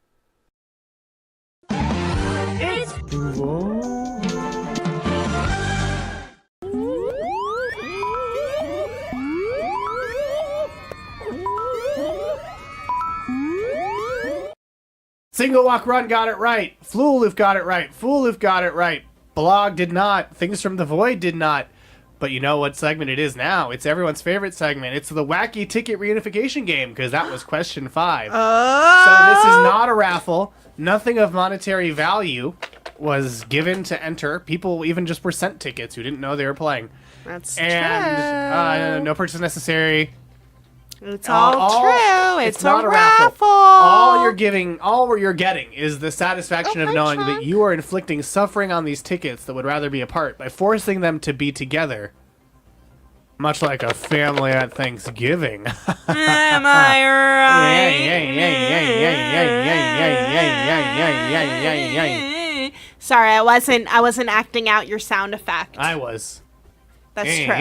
It's Single Walk Run got it right. Fluval got it right. Fooloof got it right. Blog did not. Things from the Void did not. But you know what segment it is now? It's everyone's favorite segment. It's the wacky ticket reunification game, because that was question 5. So this is not a raffle. Nothing of monetary value was given to enter. People even just were sent tickets who didn't know they were playing. That's And no purchase necessary. It's all true. It's not a a raffle. raffle. All you're getting is the satisfaction of knowing Chunk. that you are inflicting suffering on these tickets that would rather be apart by forcing them to be together. Much like a family at Thanksgiving. Am I right? Sorry, I wasn't acting out your sound effect. I was. That's true.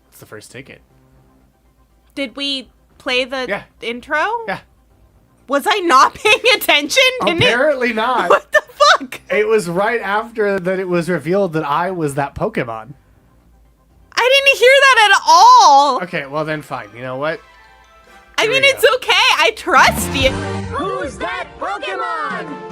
It's the first ticket. Did we play the intro? Yeah. Was I not paying attention? Apparently not. What the fuck? It was right after that it was revealed that I was that Pokemon. I didn't hear that at all. Okay, well then fine. You know what? I mean, it's okay. I trust you. Who's that Pokemon?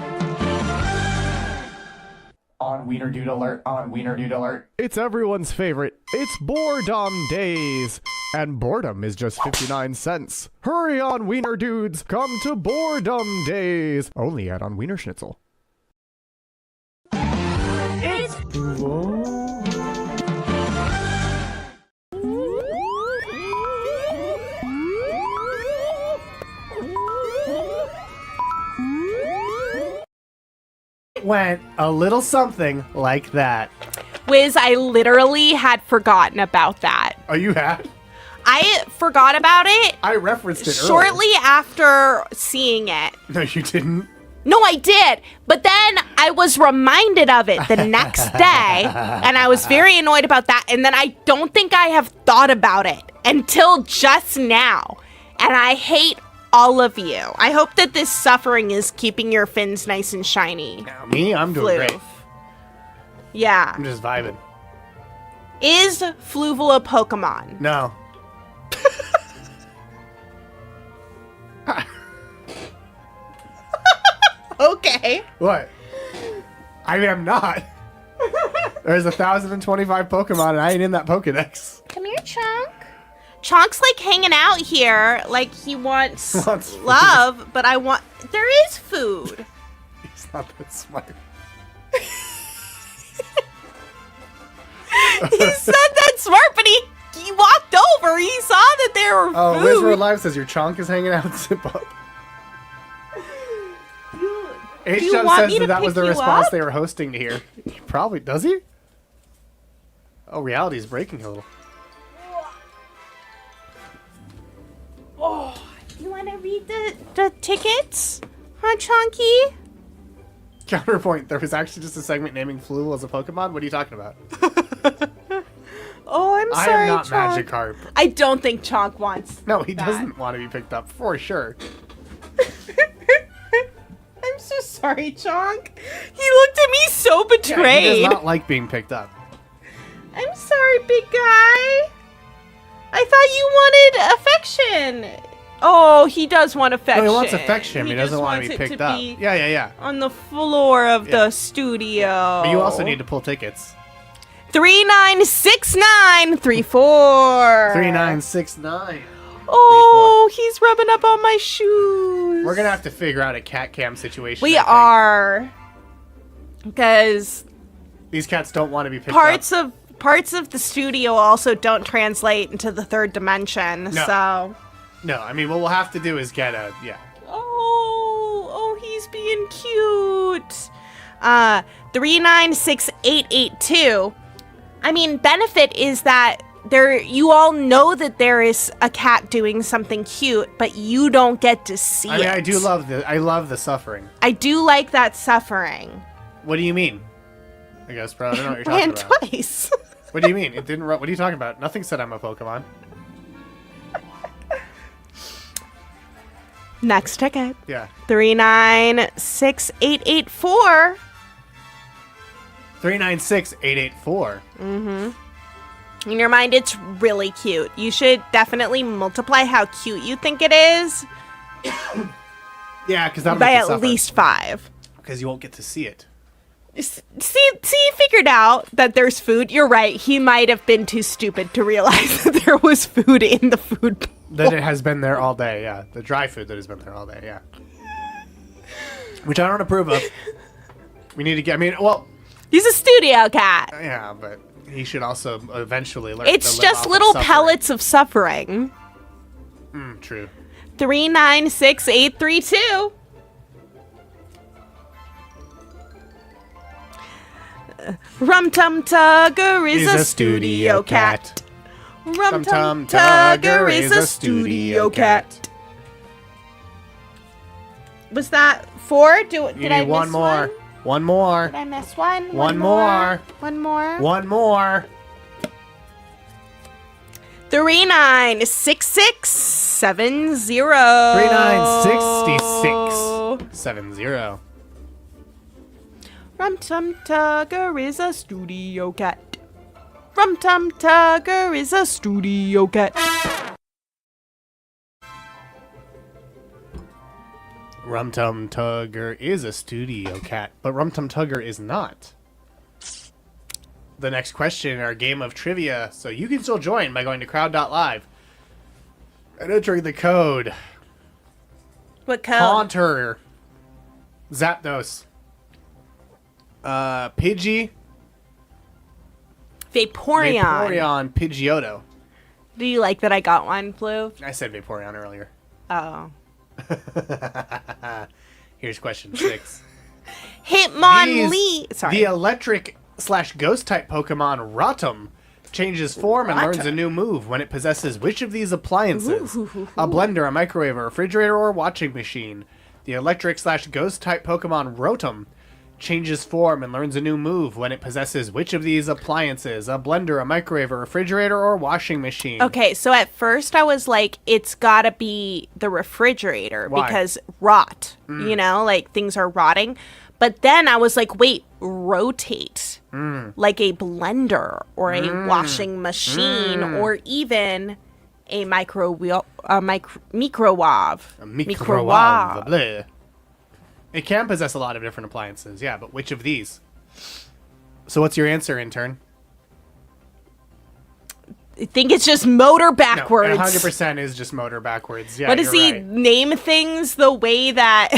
On Wiener Dude Alert, on Wiener Dude Alert. It's everyone's favorite. It's Boredom Days. And boredom is just 59 cents. Hurry on, Wiener Dudes. Come to Boredom Days. Only at on Wiener Schnitzel. It's Went a little something like that. Wiz, I literally had forgotten about that. Oh, you had? I forgot about it I referenced it shortly after seeing it. earlier. No, you didn't. No, I did. But then I was reminded of it the next day, and I was very annoyed about that. And then I don't think I have thought about it until just now. And I hate all of you. I hope that this suffering is keeping your fins nice and shiny. Now, me, I'm doing great. Yeah. I'm just vibing. Is Fluval a Pokemon? No. Okay. What? I mean, I'm not. There's 1,025 Pokemon, and I ain't in that Pokedex. Come here, Chunk. Chunk's like hanging out here, like he wants Wants food. love, but there is food. He's not that smart. He's not that smart, but he walked over. He saw that there were Oh, food. Wizard Live says your chonk is hanging out. Zip up. H-Jump want says me to that was the pick you response up? they were hosting to here. He probably does he? Oh, reality's breaking a little. Oh, you want to read the tickets, huh, Chunky? Counterpoint, there was actually just a segment naming Fluval as a Pokemon? What are you talking about? Oh, I'm I sorry, am not Chonk. Magikarp. I don't think Chonk wants. No, he that. doesn't want to be picked up, for sure. I'm so sorry, Chonk. He looked at me so Yeah, betrayed. he does not like being picked up. I'm sorry, big guy. I thought you wanted affection. Oh, he does want affection. No, he wants affection. He doesn't just want to wants be it picked up. be Yeah. on the floor of Yeah. the studio. But you also need to pull tickets. 396934. 3969. Oh, he's rubbing up on my shoes. We're gonna have to figure out a cat cam situation. We I think. are, because These cats don't want to be picked parts up. of the studio also don't translate into the third dimension. No. So. No, I mean, what we'll have to do is get a Oh, he's being cute. 396882. I mean, benefit is that you all know that there is a cat doing something cute, but you don't get to see it. I love the suffering. I do like that suffering. What do you mean? I guess, bro, I don't know what you're Ran talking about. twice. What do you mean? It didn't run. What are you talking about? Nothing said I'm a Pokemon. Next ticket. Yeah. 396884. 396884. In your mind, it's really cute. You should definitely multiply how cute you think it is Yeah, because that'll by make you at suffer. least 5. Because you won't get to see it. he figured out that there's food. You're right. He might have been too stupid to realize that there was food in the food bowl. That it has been there all day, yeah. The dry food that has been there all day, yeah. Which I don't approve of. We need to get, he's a studio cat. Yeah, but he should also eventually learn It's to live just off of little suffering. pellets of suffering. True. 396832. Rum Tum Tugger is a studio cat. Rum Tum Tugger is a studio cat. Was that 4? Did I miss one more. One more. Did I miss one? One more. One more. One more. 396670. 396670. Rum Tum Tugger is a studio cat. Rum Tum Tugger is a studio cat. Rum Tum Tugger is a studio cat, but Rum Tum Tugger is not. The next question in our game of trivia, so you can still join by going to crowd.live and entering the code. What code? Haunter. Zapdos. Pidgey. Vaporeon. Pidgeotto. Do you like that I got one, Flu? I said Vaporeon earlier. Oh. Here's question 6. Hitmonlee. Sorry. The electric/ghost type Pokemon Rotom changes form and learns a new move when it possesses which of these appliances? A blender, a microwave, a refrigerator, or washing machine. The electric/ghost type Pokemon Rotom changes form and learns a new move when it possesses which of these appliances? A blender, a microwave, a refrigerator, or washing machine. Okay, so at first I was like, it's gotta be the refrigerator. Why? Because rot, you know, like things are rotting. But then I was like, wait, rotate. Like a blender or a washing machine or even a microwave. Bleh. It can possess a lot of different appliances, yeah, but which of these? So what's your answer, intern? I think it's just motor backwards. No, 100% is just motor backwards. Yeah, What does he right. name things the way that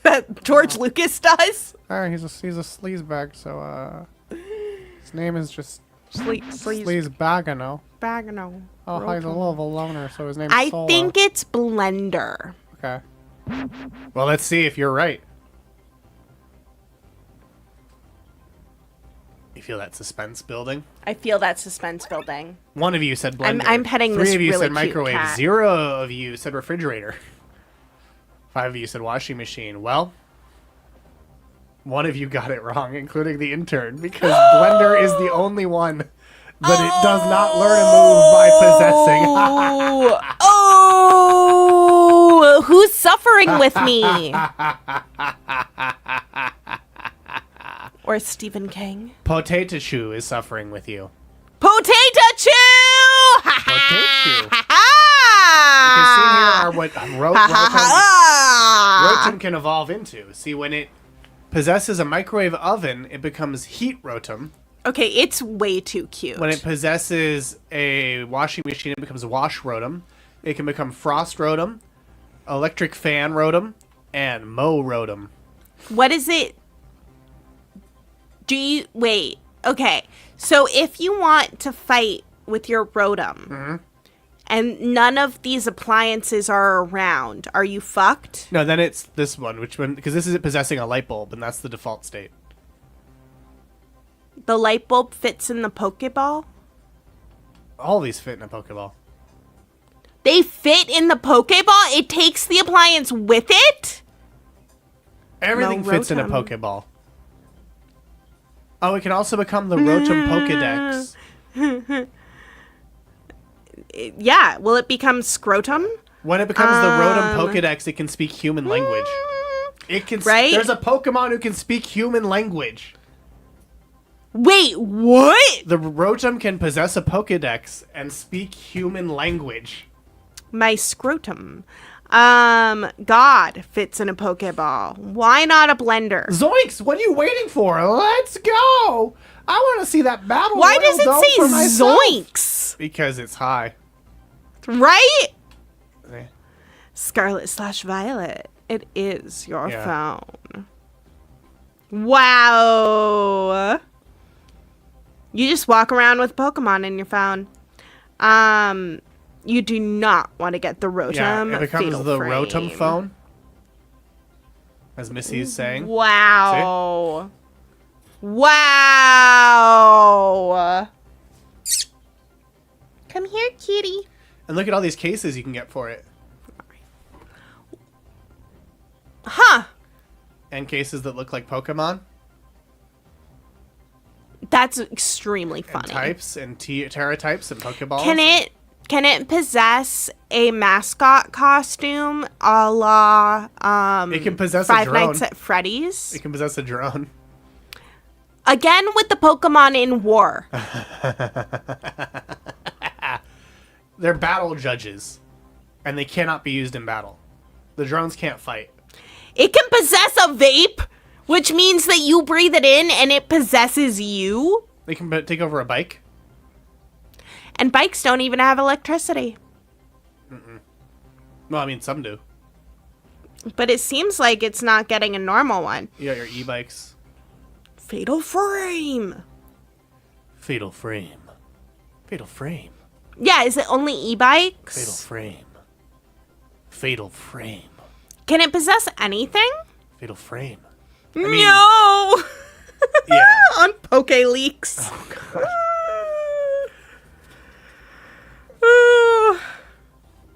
that George Lucas does? He's a sleazebag, so his name is just Sleazebag. Sleazebagano. Bagano. Oh, he's a little of a loner, so his name's I Solo. think it's blender. Okay. Well, let's see if you're right. You feel that suspense building? I feel that suspense building. One of you said blender. I'm petting this 3 of you really said cute microwave. cat. 0 of you said refrigerator. 5 of you said washing machine. Well, 1 of you got it wrong, including the intern, because blender is the only one that it does not learn a move by possessing. Oh, who's suffering with me? Or Stephen King? Potato Chew is suffering with you. Potato Chew! Potato Chew. You You can see here are what Rotom can evolve into. See, when it possesses a microwave oven, it becomes Heat Rotom. Okay, it's way too cute. When it possesses a washing machine, it becomes Wash Rotom. It can become Frost Rotom, Electric Fan Rotom, and Mow Rotom. What is it? Wait, okay. So if you want to fight with your Rotom, and none of these appliances are around, are you fucked? No, then it's this one, because this is it possessing a light bulb, and that's the default state. The light bulb fits in the Pokeball? All these fit in a Pokeball. They fit in the Pokeball? It takes the appliance with it? Everything No, fits in a Rotom. Pokeball. Oh, it can also become the Rotom Pokedex. Yeah, will it become Scrotum? When it becomes the Rotom Pokedex, it can speak human language. It can. Right? There's a Pokemon who can speak human language. Wait, what? The Rotom can possess a Pokedex and speak human language. My Scrotum. God fits in a Pokeball. Why not a blender? Zoinks! What are you waiting for? Let's go! I want to see that battle. Why Royal does Dome it for say myself. zoinks? Because it's high. Right? Eh. Scarlet/Violet. It is your Yeah. phone. Wow. You just walk around with Pokemon in your phone. You do not want to get the Rotom. Yeah, it becomes Fatal the Frame. Rotom phone, as Missy is saying. Wow. Wow. Come here, kitty. And look at all these cases you can get for it. Huh. And cases that look like Pokemon. That's extremely funny. And types and Terra types and Pokeballs. Can it possess a mascot costume a la It can possess a Five drone. Nights at Freddy's? It can possess a drone. Again with the Pokemon in war. They're battle judges, and they cannot be used in battle. The drones can't fight. It can possess a vape, which means that you breathe it in and it possesses you. They can take over a bike. And bikes don't even have electricity. Well, I mean, some do. But it seems like it's not getting a normal one. You got your e-bikes. Fatal Frame. Fatal Frame. Fatal Frame. Yeah, is it only e-bikes? Fatal Frame. Fatal Frame. Can it possess anything? Fatal Frame. No! Yeah. On Poke Leaks. Oh, God.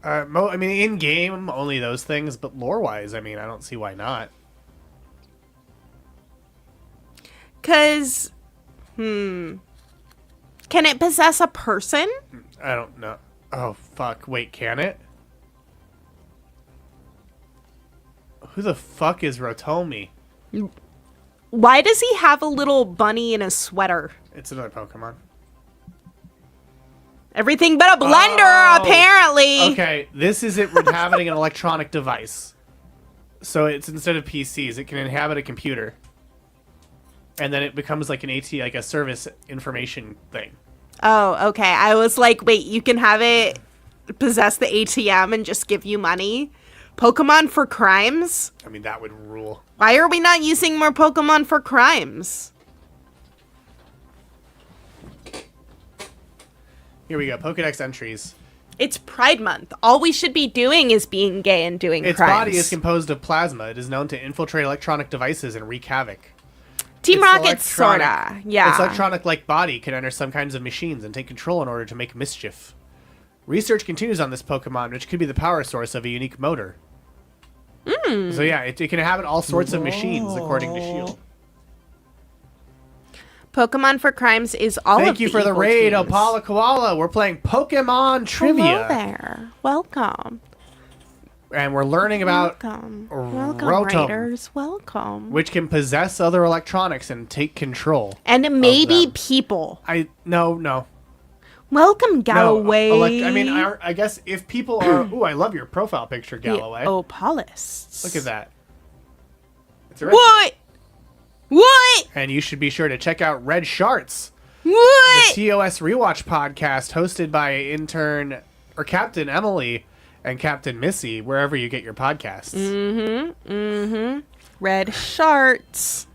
I mean, in game, only those things, but lore-wise, I mean, I don't see why not. Cause, can it possess a person? I don't know. Oh, fuck. Wait, can it? Who the fuck is Rotomi? Why does he have a little bunny in a sweater? It's another Pokemon. Everything but a blender, apparently. Okay, this is it inhabiting an electronic device. So it's instead of PCs, it can inhabit a computer. And then it becomes like an AT, like a service information thing. Oh, okay. I was like, wait, you can have it possess the ATM and just give you money? Pokemon for crimes? I mean, that would rule. Why are we not using more Pokemon for crimes? Here we go, Pokedex entries. It's Pride Month. All we should be doing is being gay and doing Its crimes. body is composed of plasma. It is known to infiltrate electronic devices and wreak havoc. Team Its Rocket, electronic- sorta. Yeah. Its electronic-like body can enter some kinds of machines and take control in order to make mischief. Research continues on this Pokemon, which could be the power source of a unique motor. So yeah, it can inhabit all sorts of machines, according to S.H.I.E.L.D. Pokemon for crimes is all Thank of you the for the evil raid, teams. Opala Koala. We're playing Pokemon Trivia. Hello there. Welcome. And we're learning about Welcome, Rotom, Raiders. Welcome. which can possess other electronics and take control. And maybe them. people. No. Welcome, No, Galloway. I guess if people are... Ooh, I love your profile picture, Galloway. The Opalists. Look at that. It's a red What? What? And you should be sure to check out Red Sharts, What? the TOS Rewatch podcast hosted by Captain Emily and Captain Missy, wherever you get your podcasts. Red Sharts.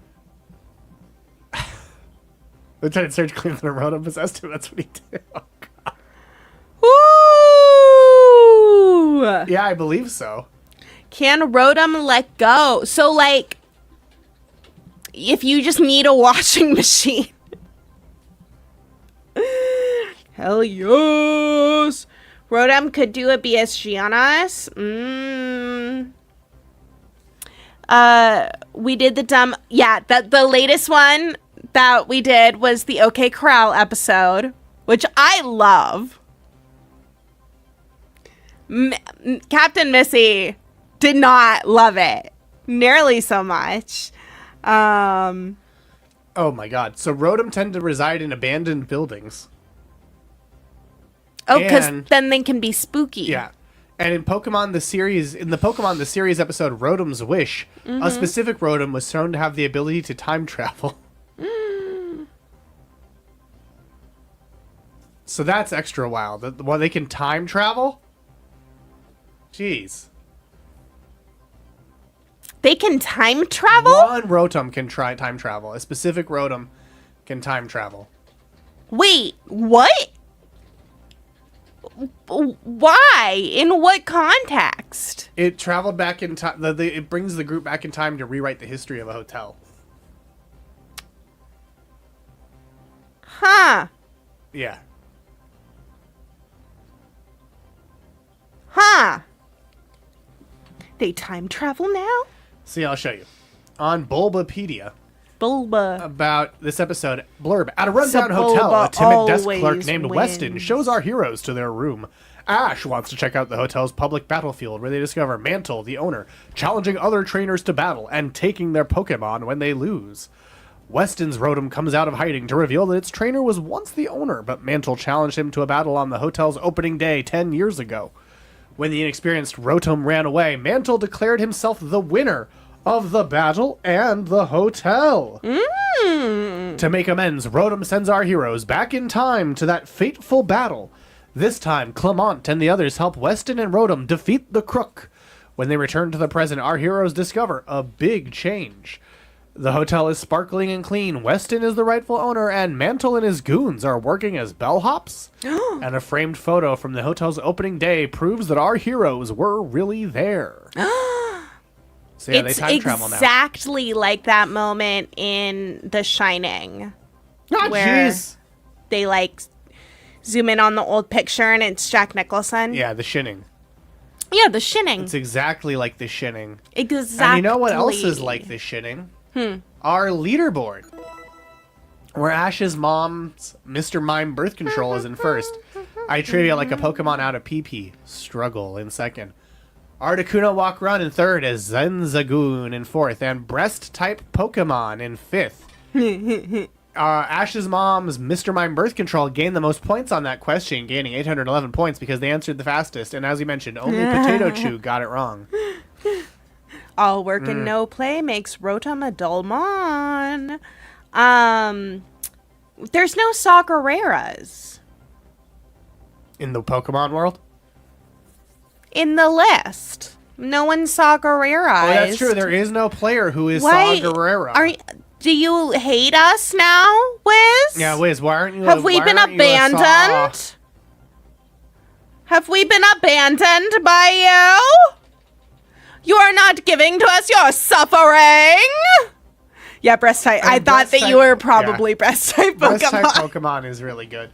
Lieutenant Surge claims that a Rotom possessed him. That's what he did. Oh, God. Ooh. Yeah, I believe so. Can Rotom let go? So, like, if you just need a washing machine. Hell yes. Rotom could do a BSG on us. We did the dumb... Yeah, the latest one that we did was the OK Corral episode, which I love. Captain Missy did not love it nearly so much. Oh my God. So Rotom tend to reside in abandoned buildings. Oh, because And- then they can be spooky. Yeah. And in the Pokemon the series episode Rotom's Wish, a specific Rotom was shown to have the ability to time travel. So that's extra wild. Well, they can time travel? Jeez. They can time travel? One Rotom can try time travel. A specific Rotom can time travel. Wait, what? Why? In what context? It traveled back in time. It brings the group back in time to rewrite the history of a hotel. Huh. Yeah. Huh. They time travel now? See, I'll show you. On Bulbapedia, Bulba. about this episode, blurb. At a rundown hotel, a timid desk clerk always named wins. Weston shows our heroes to their room. Ash wants to check out the hotel's public battlefield, where they discover Mantle, the owner, challenging other trainers to battle and taking their Pokemon when they lose. Weston's Rotom comes out of hiding to reveal that its trainer was once the owner, but Mantle challenged him to a battle on the hotel's opening day 10 years ago. When the inexperienced Rotom ran away, Mantle declared himself the winner of the battle and the hotel. To make amends, Rotom sends our heroes back in time to that fateful battle. This time, Clement and the others help Weston and Rotom defeat the Crook. When they return to the present, our heroes discover a big change. The hotel is sparkling and clean, Weston is the rightful owner, and Mantle and his goons are working as bellhops. And a framed photo from the hotel's opening day proves that our heroes were really there. So yeah, It's they time travel now. exactly like that moment in The Shining. Oh, where jeez. they like zoom in on the old picture and it's Jack Nicholson. Yeah, the Shinning. Yeah, The Shining. It's exactly like the Shinning. Exactly. And you know what else is like the Shinning? Our leaderboard. Where Ash's mom's Mr. Mime birth control is in first. I trivia like a Pokemon out of PP. Struggle in second. Articuno Walk Run in third as Zenzagoon in fourth. And Breast type Pokemon in fifth. Ash's mom's Mr. Mime birth control gained the most points on that question, gaining 811 points because they answered the fastest. And as we mentioned, only Potato Chew got it wrong. All work and no play makes Rotom a dull mon. There's no Sakureras In the Pokemon world? in the list. No one's Sakureras. Oh, that's true. There is no player who is Why Saw Gerrera. Do you hate us now, Wiz? Yeah, Wiz, why aren't you? Have we why been aren't you a Saw? abandoned? Have we been abandoned by you? You are not giving to us your suffering. Yeah, breast type. I thought that you were probably breast type Pokemon. Breast type Pokemon is really good.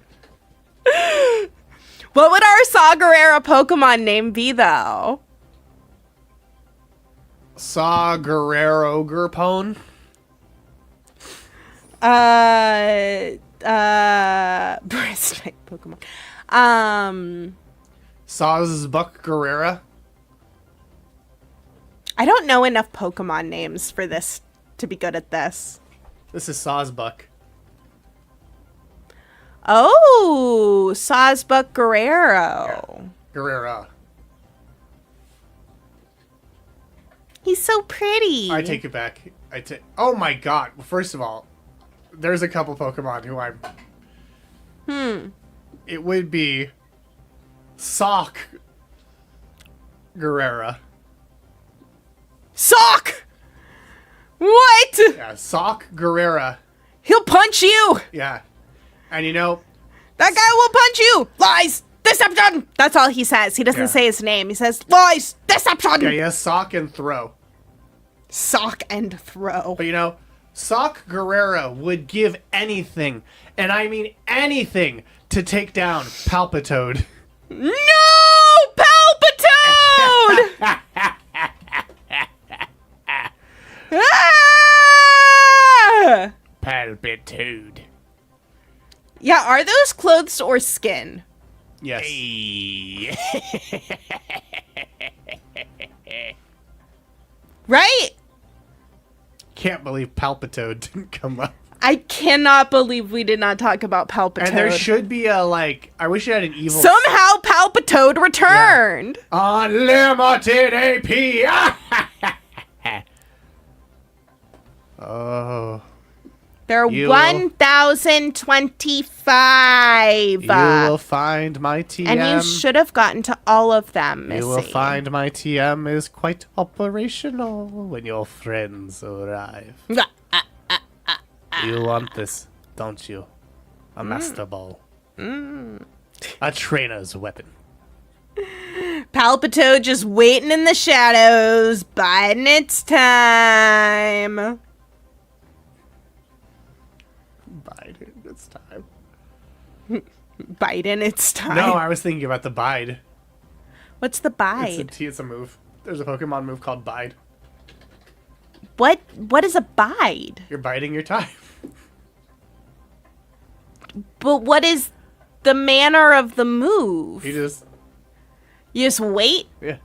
What would our Saguerera Pokemon name be, though? Saw Guerrero Gurpone. Breast type Pokemon. Sawsbuck Guerrera. I don't know enough Pokemon names for this to be good at this. This is Sawsbuck. Oh, Sawsbuck Guerrero. Guerrera. He's so pretty. I take it back. Oh my god. First of all, there's a couple Pokemon who I'm... It would be... Sock Guerrera. Sock! What? Yeah, Sock Guerrera. He'll punch you! Yeah. And you know... That guy will punch you! Lies! Deception! That's all he says. He doesn't say his name. He says, lies! Deception! Yeah, he has Sock and Throw. Sock and Throw. But you know, Sock Guerrera would give anything, and I mean anything, to take down Palpitoad. No! Palpitoad! Ah! Palpitoad. Yeah, are those clothes or skin? Yes. Right? Can't believe Palpitoad didn't come up. I cannot believe we did not talk about Palpitoad. And there should be a, like, I wish it had an evil... Somehow Palpitoad returned! Yeah. Unlimited AP! Oh. There are 1,025. You will find my TM. And you should have gotten to all of them, Missy. You will find my TM is quite operational when your friends arrive. You want this, don't you? A Master Ball. A trainer's weapon. Palpitoad just waiting in the shadows, biding its time. Bide its time. Biding its time. No, I was thinking about the bide. What's the bide? It's a move. There's a Pokemon move called bide. What is a bide? You're biding your time. But what is the manner of the move? You just wait? Yeah.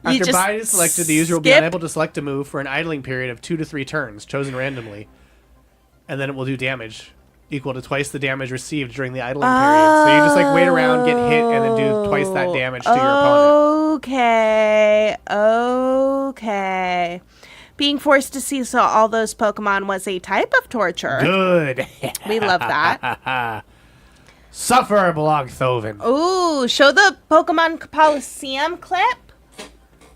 You After just bide is selected, the user will be skip? unable to select a move for an idling period of 2 to 3 turns, chosen randomly. And then it will do damage equal to twice the damage received during the idling period. So you just like wait around, get hit, and then do twice that damage to your opponent. Okay. Being forced to see all those Pokemon was a type of torture. Good. We love that. Suffer, Blogthoven. Ooh, show the Pokemon Coliseum clip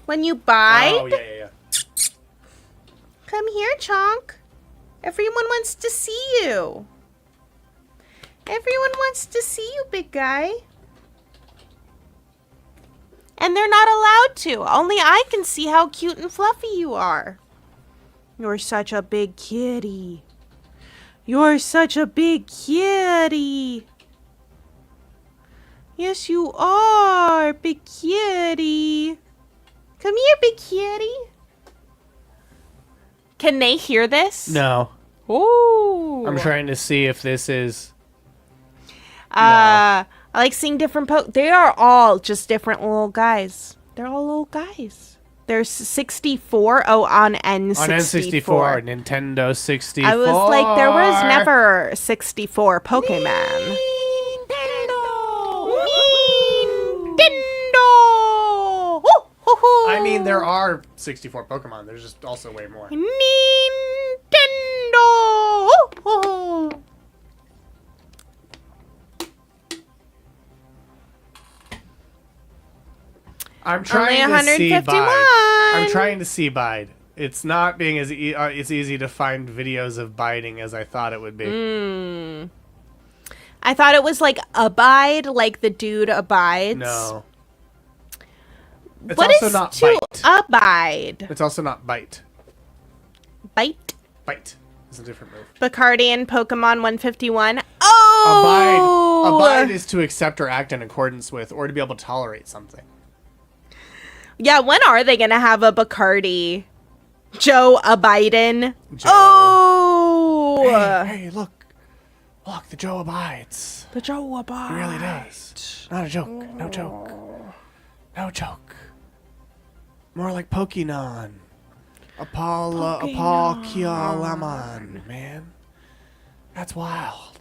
when you bide. Oh, yeah. Come here, Chonk. Everyone wants to see you. Everyone wants to see you, big guy. And they're not allowed to. Only I can see how cute and fluffy you are. You're such a big kitty. You're such a big kitty. Yes, you are, big kitty. Come here, big kitty. Can they hear this? No. Ooh. I'm trying to see if this is... I like seeing different they are all just different little guys. They're all little guys. There's 64. Oh, on N64. On N64, Nintendo 64. I was like, there was never 64 Pokemon. Nintendo! I mean, there are 64 Pokemon. There's just also way more. Nintendo! I'm trying Only to see 151. bide. I'm trying to see bide. It's not being as it's easy to find videos of biding as I thought it would be. I thought it was like abide, like the dude abides. No. It's What also is not to bite. abide? It's also not bite. Bite? Bite is a different move. Bacardian Pokemon 151. Oh! Abide is to accept or act in accordance with, or to be able to tolerate something. Yeah, when are they going to have a Bacardi? Joe Abiden. Joe. Oh! Hey, look. Look, the Joe abides. The Joe abides. He really does. Not a joke. No joke. No joke. More like Pokemon. Apolkialamon, man. That's wild.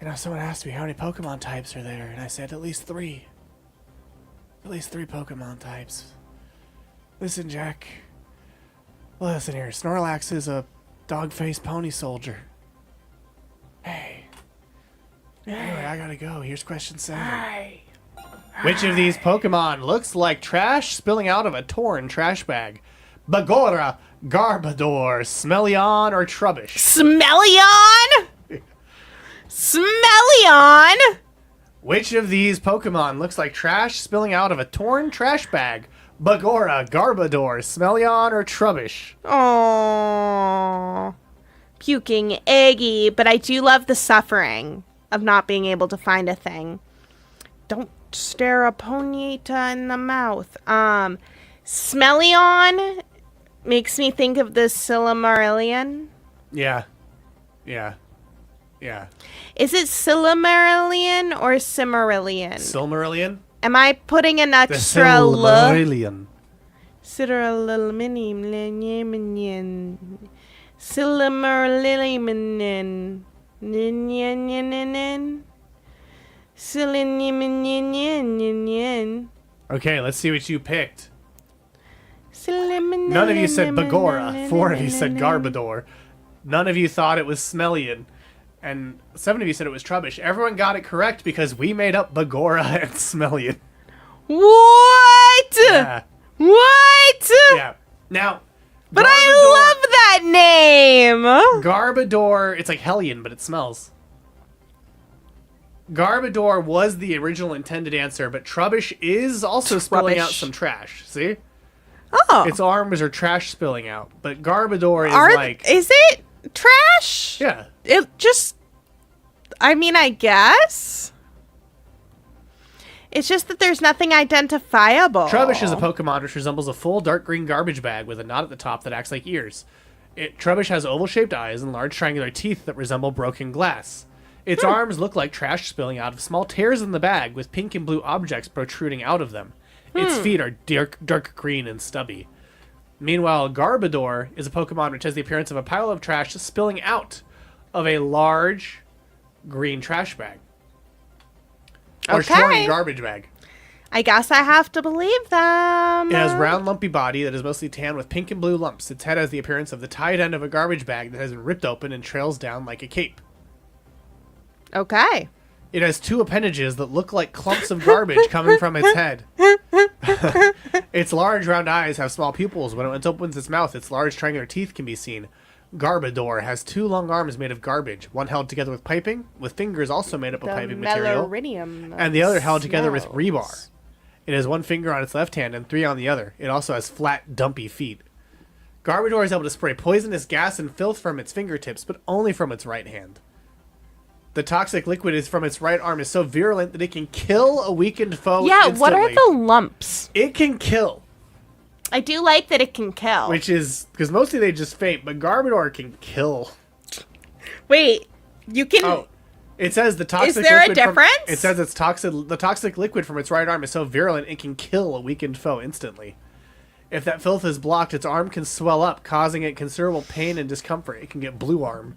You know, someone asked me how many Pokemon types are there, and I said at least 3. At least 3 Pokemon types. Listen, Jack. Listen here. Snorlax is a dog-faced pony soldier. Hey. Anyway, I gotta go. Here's question 7. Which of these Pokemon looks like trash spilling out of a torn trash bag? Bagora, Garbodor, Smellion, or Trubbish? Smellion? Smellion? Which of these Pokemon looks like trash spilling out of a torn trash bag? Bagora, Garbodor, Smellion, or Trubbish? Aww. Puking eggy, but I do love the suffering of not being able to find a thing. Don't stare a Ponyta in the mouth. Smellion makes me think of the Silmarillion. Yeah. Is it Silmarillion or Cimmerillion? Silmarillion? Am I putting an The extra Silmarillion. Silmarillion. Silimerlilimanin. Ninyanyanin. Silinyanin. Okay, let's see what you picked. None None of you said Bagora. 4 of you said Garbodor. None of you thought it was Smellian. And 7 of you said it was Trubbish. Everyone got it correct because we made up Bagora and Smellian. What? Yeah. What? Yeah. Now, But I love that name. Garbodor, it's like Hellion, but it smells. Garbodor was the original intended answer, but Trubbish is also spilling out some trash. See? Oh. Its arms are trash spilling out, but Garbodor is Is it trash? Yeah. It just... I mean, I guess. It's just that there's nothing identifiable. Trubbish is a Pokemon which resembles a full dark green garbage bag with a knot at the top that acts like ears. Trubbish has oval-shaped eyes and large triangular teeth that resemble broken glass. Its arms look like trash spilling out of small tears in the bag with pink and blue objects protruding out of them. Its feet are dark green and stubby. Meanwhile, Garbodor is a Pokemon which has the appearance of a pile of trash spilling out of a large green trash bag. Or shorty garbage bag. I guess I have to believe them. It has round, lumpy body that is mostly tan with pink and blue lumps. Its head has the appearance of the tied end of a garbage bag that has been ripped open and trails down like a cape. Okay. It has 2 appendages that look like clumps of garbage coming from its head. Its large round eyes have small pupils. When it opens its mouth, its large triangular teeth can be seen. Garbodor has 2 long arms made of garbage, one held together with piping, with fingers also made up of piping material, and the other held together with rebar. It has 1 finger on its left hand and 3 on the other. It also has flat, dumpy feet. Garbodor is able to spray poisonous gas and filth from its fingertips, but only from its right hand. The toxic liquid from its right arm is so virulent that it can kill a weakened foe instantly. What are the lumps? It can kill. I do like that it can kill. Which is, because mostly they just faint, but Garbodor can kill. Wait, you can... Oh, it says the toxic liquid... Is there a difference? It says the toxic liquid from its right arm is so virulent it can kill a weakened foe instantly. If that filth is blocked, its arm can swell up, causing it considerable pain and discomfort. It can get blue arm.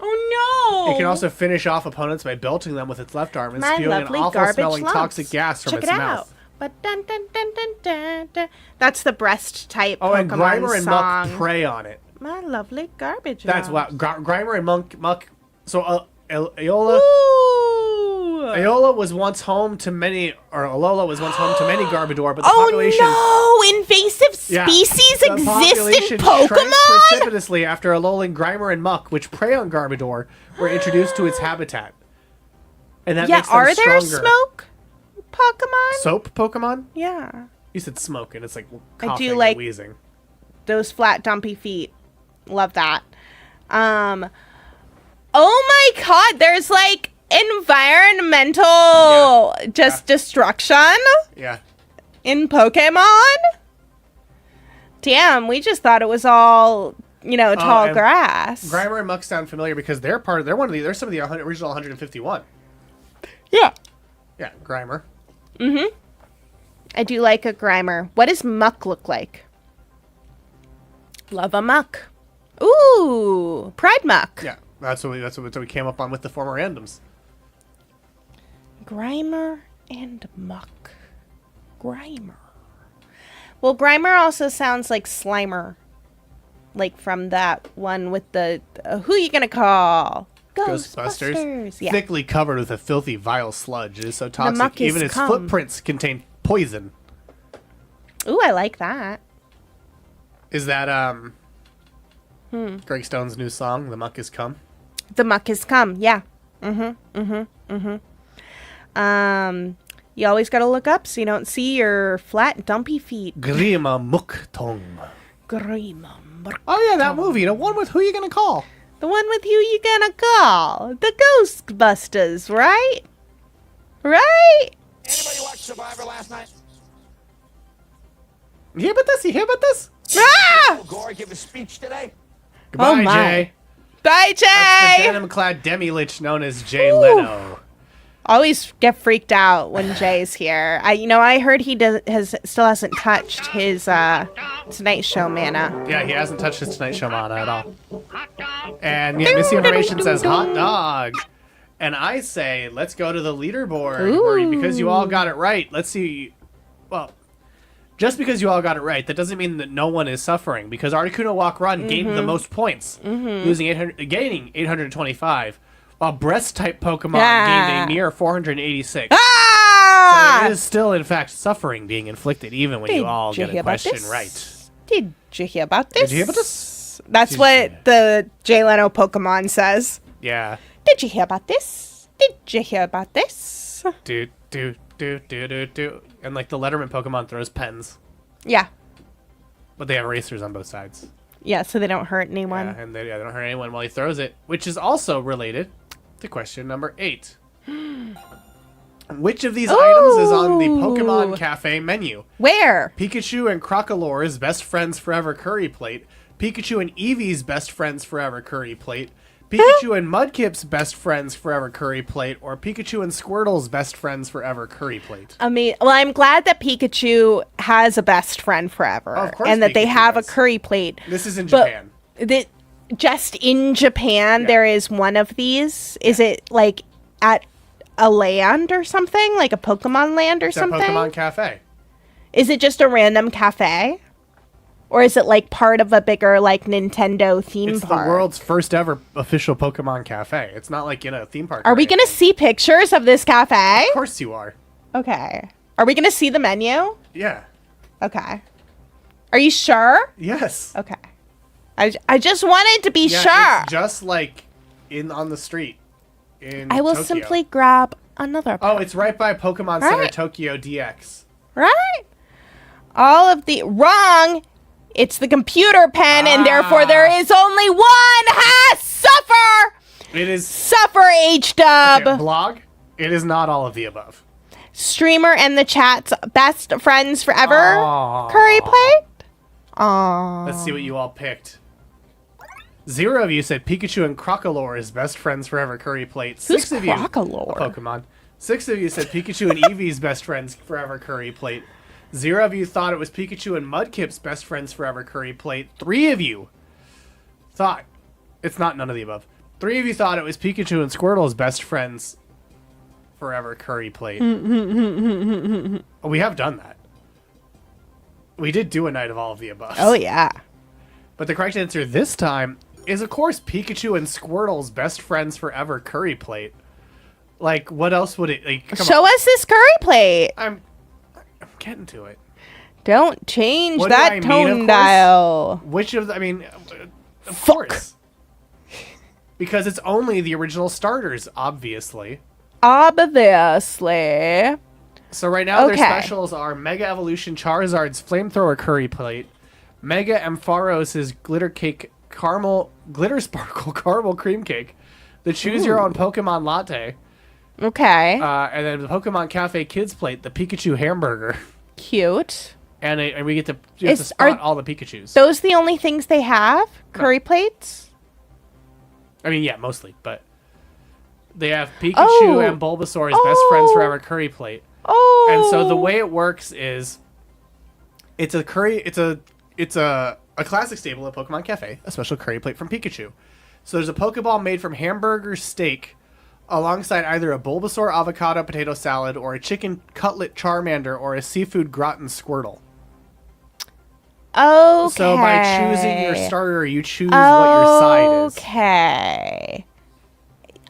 Oh no! It can also finish off opponents by belting them with its left arm and spewing an awful-smelling toxic gas from its mouth. Dun, dun, dun, dun, dun, dun. That's the breast type Pokemon and Grimer and song. Muck prey on it. My lovely garbage. That's what Grimer and Muck. So Aola. Ooh. Aola was once home to many, or Alola was once home to many Garbodor, but the population. Oh no! Invasive species exist in Pokemon. Precipitously after Alola and Grimer and Muck, which prey on Garbodor, were introduced to its habitat. And that makes them are there stronger. smoke Pokemon? Soap Pokemon? Yeah. You said smoke, and it's like I coughing do like and wheezing. Those flat, dumpy feet. Love that. Oh my god, there's like environmental destruction in Pokemon? Damn, we just thought it was all, tall grass. Grimer and Muck sound familiar because they're some of the original 151. Yeah. Yeah, Grimer. Mm-hmm. I do like a Grimer. What does Muck look like? Love a Muck. Ooh, Pride Muck. Yeah, that's what we came up on with the former randoms. Grimer and Muck. Grimer. Well, Grimer also sounds like Slimer. Like from that one with the... who you gonna call? Ghostbusters. Yeah. Thickly covered with a filthy, vile sludge. It is so toxic, muck is even its cum. footprints contain poison. Ooh, I like that. Is that, Greg Stone's new song, The Muck Is Cum? The Muck Is Cum, yeah. You always gotta look up so you don't see your flat, dumpy feet. Grima Muktong. Grima Muktong. Oh yeah, that movie. The one with Who You Gonna Call? The one with Who You Gonna Call? The Ghostbusters, right? Right? Anybody watch Survivor last night? You hear about this? Ah! Gore give a speech today? Goodbye, my. Jay. Bye, Jay! That's the denim-clad demi-lich known as Jay Leno. Always get freaked out when Jay's here. I heard he still hasn't touched his Tonight Show mana. Yeah, he hasn't touched his Tonight Show mana at all. And yeah, misinformation says hot dog. And I say, let's go to the leaderboard. Because you all got it right. Let's see. Well, just because you all got it right, that doesn't mean that no one is suffering. Because Articuno Walk Run gained the most points, gaining 825. While breast-type Pokemon gained a mere 486. So it is still, in fact, suffering being inflicted, even when you all get a question right. Did you hear about this? That's what the Jay Leno Pokemon says. Yeah. Did you hear about this? Did you hear about this? Do. And, like, the Letterman Pokemon throws pens. Yeah. But they have erasers on both sides. Yeah, so they don't hurt anyone. Yeah, and they don't hurt anyone while he throws it, which is also related to question number 8. Which of these items is on the Pokemon Cafe menu? Where? Pikachu and Crocolore's Best Friends Forever Curry Plate, Pikachu and Eevee's Best Friends Forever Curry Plate, Pikachu and Mudkip's Best Friends Forever Curry Plate, or Pikachu and Squirtle's Best Friends Forever Curry Plate. Well, I'm glad that Pikachu has a best friend forever. Of course and that they Pikachu have does. a curry plate. This is in Japan. Just in Japan, there is one of these. Is it like at a land or something? Like a Pokemon land or It's something? a Pokemon Cafe. Is it just a random cafe? Or is it like part of a bigger like Nintendo theme It's park? the world's first ever official Pokemon Cafe. It's not like in a theme park. Are we going to see pictures of this cafe? Of course you are. Okay. Are we going to see the menu? Yeah. Okay. Are you sure? Yes. Okay. I just wanted to be sure. It's just like on the street in I will Tokyo. simply grab another. Oh, it's right by Pokemon Center Tokyo DX. Right? All of the wrong. It's the computer pen, and therefore there is only one has suffer. It is suffer H-dub. Okay, blog. It is not all of the above. Streamer and the chat's best friends forever. Aww. Curry plate. Aww. Let's see what you all picked. 0 of you said Pikachu and Crocolore is best friends forever curry plate. 6 Who's of you, Crocolore? Pokemon. 6 of you said Pikachu and Eevee's best friends forever curry plate. 0 of you thought it was Pikachu and Mudkip's best friends forever curry plate. 3 of you thought it's not none of the above. 3 of you thought it was Pikachu and Squirtle's best friends forever curry plate. We have done that. We did do a night of all of the above. Oh yeah. But the correct answer this time is, of course, Pikachu and Squirtle's best friends forever curry plate. Like, what else would it... Like, Show us this curry plate. I'm getting to it. Don't change What that do I mean, tone of course? dial. Which of the... I mean, of course. Because it's only the original starters, obviously. Obviously. So right now their specials are Mega Evolution Charizard's Flamethrower Curry Plate, Mega Ampharos' Glitter Sparkle Caramel Cream Cake, the Choose Your Own Pokemon Latte, Okay. and then the Pokemon Cafe Kids Plate, the Pikachu Hamburger, Cute. and we get to, you have to spot all the Pikachus. Those the only things they have? Curry plates? I mean, yeah, mostly, but they have Pikachu and Bulbasaur's best friends forever curry plate. Oh. And so the way it works is, it's a classic staple at Pokemon Cafe, a special curry plate from Pikachu. So there's a Pokeball made from hamburger steak, alongside either a Bulbasaur avocado potato salad, or a chicken cutlet Charmander, or a seafood gratin Squirtle. Okay. So by choosing your starter, you choose what your side is. Okay.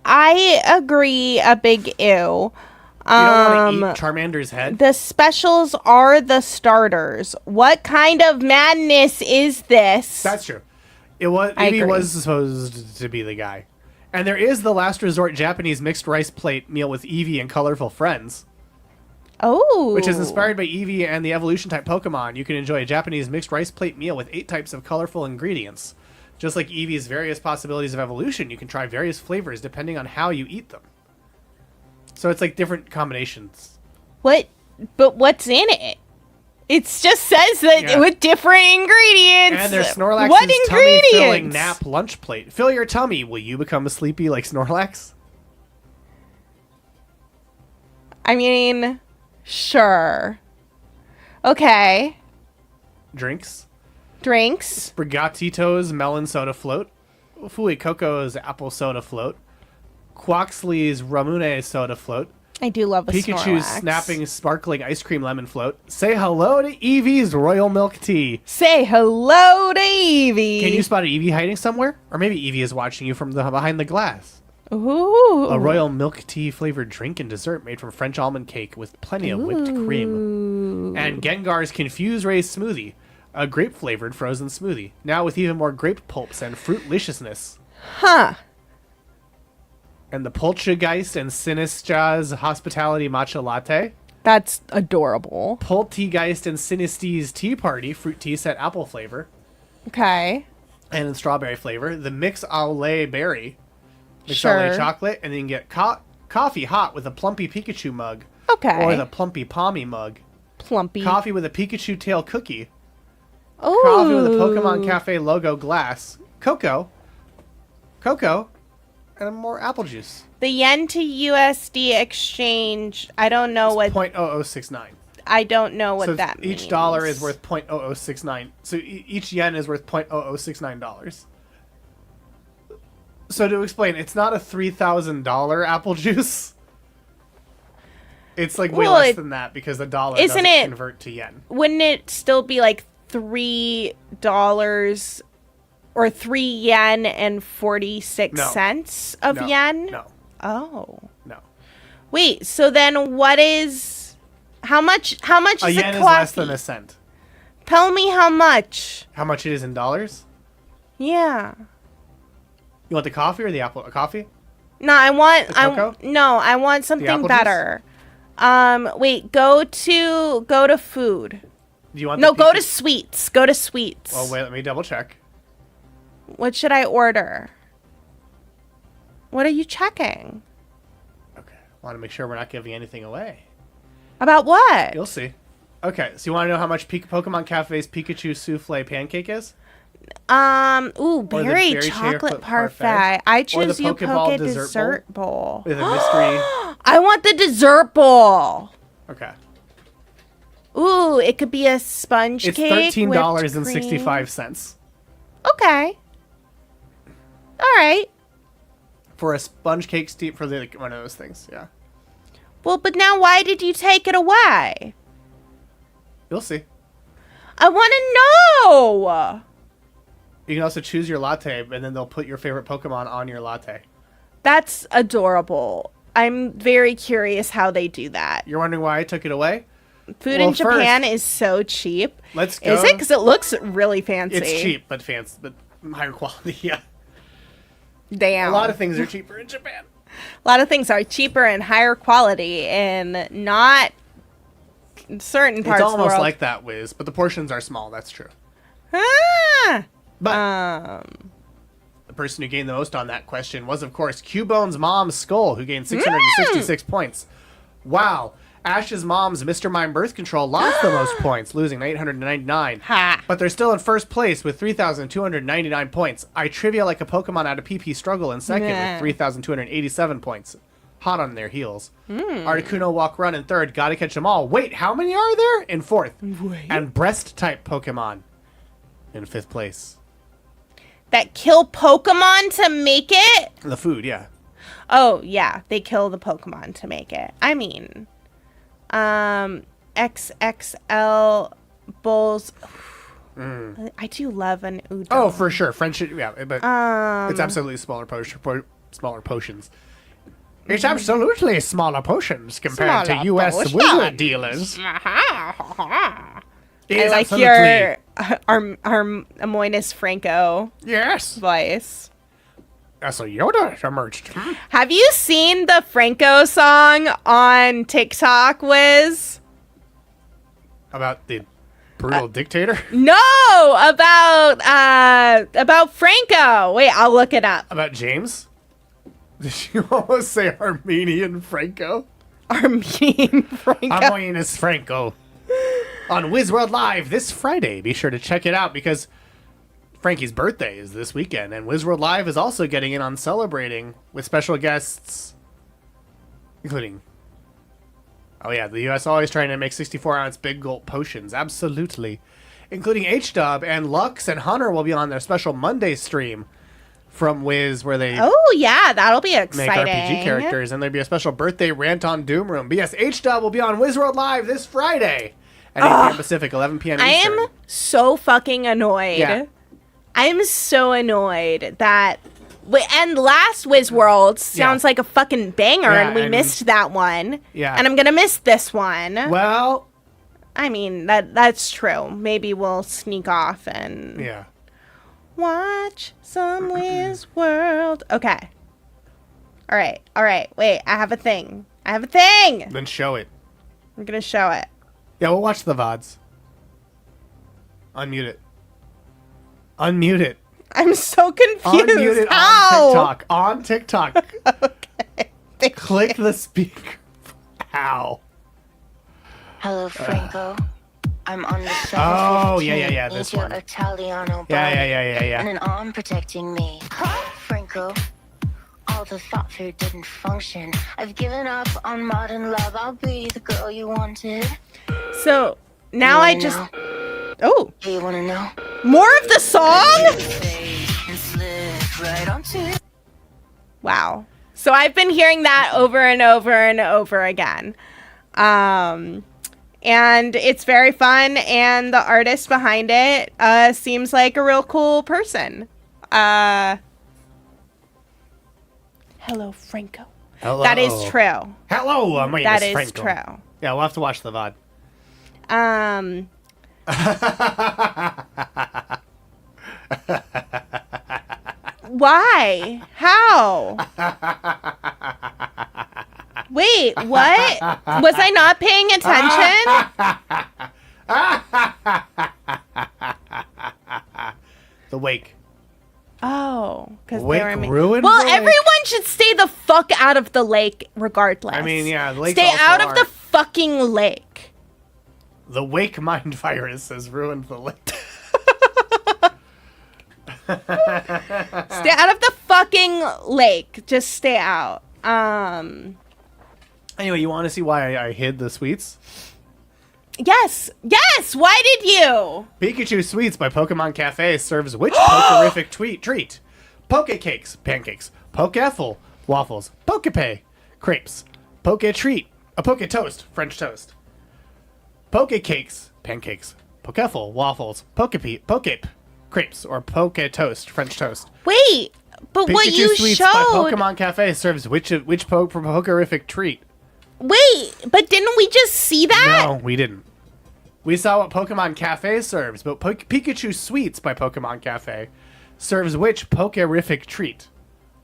I agree a big ew. You don't want to eat Charmander's head? The specials are the starters. What kind of madness is this? That's true. He was supposed to be the guy. And there is the Last Resort Japanese mixed rice plate meal with Eevee and colorful friends. Oh. Which is inspired by Eevee and the evolution type Pokemon. You can enjoy a Japanese mixed rice plate meal with 8 types of colorful ingredients. Just like Eevee's various possibilities of evolution, you can try various flavors depending on how you eat them. So it's like different combinations. What? But what's in it? It just says that with different ingredients. And there's Snorlax's what ingredients? tummy-filling nap lunch plate. Fill your tummy. Will you become sleepy like Snorlax? I mean, sure. Okay. Drinks. Sprigatito's melon soda float. Fui Coco's apple soda float. Quaxley's Ramune soda float. I do love a Pikachu's Snorlax. snapping sparkling ice cream lemon float. Say hello to Eevee's royal milk tea. Say hello to Eevee. Can you spot Eevee hiding somewhere? Or maybe Eevee is watching you from behind the glass. Ooh. A royal milk tea flavored drink and dessert made from French almond cake with plenty of whipped cream. And Gengar's Confused Ray smoothie, a grape flavored frozen smoothie, now with even more grape pulps and fruit liciousness. Huh. And the Poltergeist and Sinistra's Hospitality Matcha Latte. That's adorable. Poltergeist and Sinistee's Tea Party fruit tea set apple flavor. Okay. And in strawberry flavor. The Mix au lait berry. Mix Sure. au lait chocolate. And then you can get coffee hot with a Plumpy Pikachu mug. Okay. Or the Plumpy Pommy mug. Plumpy. Coffee with a Pikachu tail cookie. Ooh. Coffee with a Pokemon Cafe logo glass. Cocoa. And more apple juice. The yen to USD exchange, I don't know what... 0.0069. I don't know what So that means. each dollar is worth 0.0069. So each yen is worth $0.0069. So to explain, it's not a $3,000 apple juice. It's like way less than that because the dollar doesn't convert to yen. Wouldn't it still be like $3 or 3 yen and 46 cents of yen? No. Oh. No. Wait, so then what is... How much is a yen coffee? is less than a cent. Tell me how much. How much it is in dollars? Yeah. You want the coffee or the apple? Coffee? No, I want... The cocoa? I want something apple better. Wait, go to food. Do you want No, the go to sweets. Go to sweets. Oh, wait, let me double check. What should I order? What are you checking? Okay. Want to make sure we're not giving anything away. About what? You'll see. Okay, so you want to know how much Pokemon Cafe's Pikachu Souffle Pancake is? Berry chocolate parfait. I choose you Poke dessert bowl. With a mystery. I want the dessert bowl. Okay. Ooh, it could be a sponge It's cake. $13.65. Okay. All right. For a sponge cake steep for one of those things, yeah. Well, but now why did you take it away? You'll see. I want to know. You can also choose your latte, and then they'll put your favorite Pokemon on your latte. That's adorable. I'm very curious how they do that. You're wondering why I took it away? Food in Japan is so cheap. Let's go. Is it? Because it looks really fancy. It's cheap, but fancy, but higher quality, yeah. Damn. A lot of things are cheaper in Japan. A lot of things are cheaper and higher quality, and not certain parts of the world. It's almost like that, Wiz, but the portions are small. That's true. Ah! But the person who gained the most on that question was, of course, Cubone's mom's Skull, who gained 666 points. Wow. Ash's mom's Mr. Mime Birth Control lost the most points, losing 899. Ha. But they're still in first place with 3,299 points. I Trivia Like a Pokemon out of PP Struggle in second with 3,287 points. Hot on their heels. Articuno Walk Run in third. Gotta Catch 'em All. Wait, how many are there? In fourth. Wait. And Breast-type Pokemon in fifth place. That kill Pokemon to make it? The food, yeah. Oh, yeah. They kill the Pokemon to make it. I mean... XXL bowls. I do love an udon. Oh, for sure. Friendship, yeah, but it's absolutely smaller potions. It's absolutely smaller potions compared to U.S. wizard dealers. I It's like your Amoinus Franco yes voice. That's a Yoda emerged. Have you seen the Franco song on TikTok, Wiz? About the brutal dictator? No, about Franco. Wait, I'll look it up. About James? Did you almost say Armenian Franco? Armenian Franco. Armenius Franco. On WizWorld Live this Friday. Be sure to check it out because Frankie's birthday is this weekend, and WizWorld Live is also getting in on celebrating with special guests, including Oh yeah, the U.S. always trying to make 64-ounce big gulp potions. Absolutely. Including H-Dub and Lux and Hunter will be on their special Monday stream from Wiz where they Oh, yeah, that'll be make exciting. RPG characters. And there'll be a special birthday rant on Doom Room. But yes, H-Dub will be on WizWorld Live this Friday at 8 p.m. Pacific, 11 p.m. Eastern. I am so fucking annoyed. Yeah. I am so annoyed that... And last WizWorld sounds like a fucking banger, Yeah, and we and- missed that one. Yeah. And I'm gonna miss this one. Well, I mean, that's true. Maybe we'll sneak off and yeah. watch some WizWorld. Okay. All right. Wait, I have a thing. Then show it. I'm gonna show it. Yeah, we'll watch the VODs. Unmute it. Unmute it. I'm so confused. Unmute it How? on TikTok. Okay. Click the speaker. How? Hello, Franco. I'm on the Oh, yeah, this one. Italiano Yeah. and an arm protecting me. Franco, all the thought food didn't function. I've given up on modern love. I'll be the girl you wanted. So now I just. Oh, Do you want to know? more of the song? Wow. So I've been hearing that over and over and over again. And it's very fun, and the artist behind it seems like a real cool person. Hello, Franco. Hello. That is true. Hello, my name That is is Franco. true. Yeah, we'll have to watch the VOD. Why? How? Wait, what? Was I not paying attention? The Wake. Oh, because Wake they were ruined Well, the lake? everyone should stay the fuck out of the lake, regardless. I mean, yeah, the lakes stay also out of are. the fucking lake. The Wake mind virus has ruined the lake. Stay out of the fucking lake. Just stay out. Anyway, you want to see why I hid the sweets? Yes. Why did you? Pikachu Sweets by Pokemon Cafe serves which pokerific treat? Poke cakes, pancakes, Pokeffel, waffles, Pokepay, crepes, Poke treat, a Poke toast, French toast. Poke cakes, pancakes, Pokeffel, waffles, Pokepe, crepes, or Poke toast, French toast. Wait, but Pikachu what you Sweets showed. by Pokemon Cafe serves which pokerific treat? Wait, but didn't we just see that? No, we didn't. We saw what Pokemon Cafe serves, but Pikachu Sweets by Pokemon Cafe serves which pokerific treat?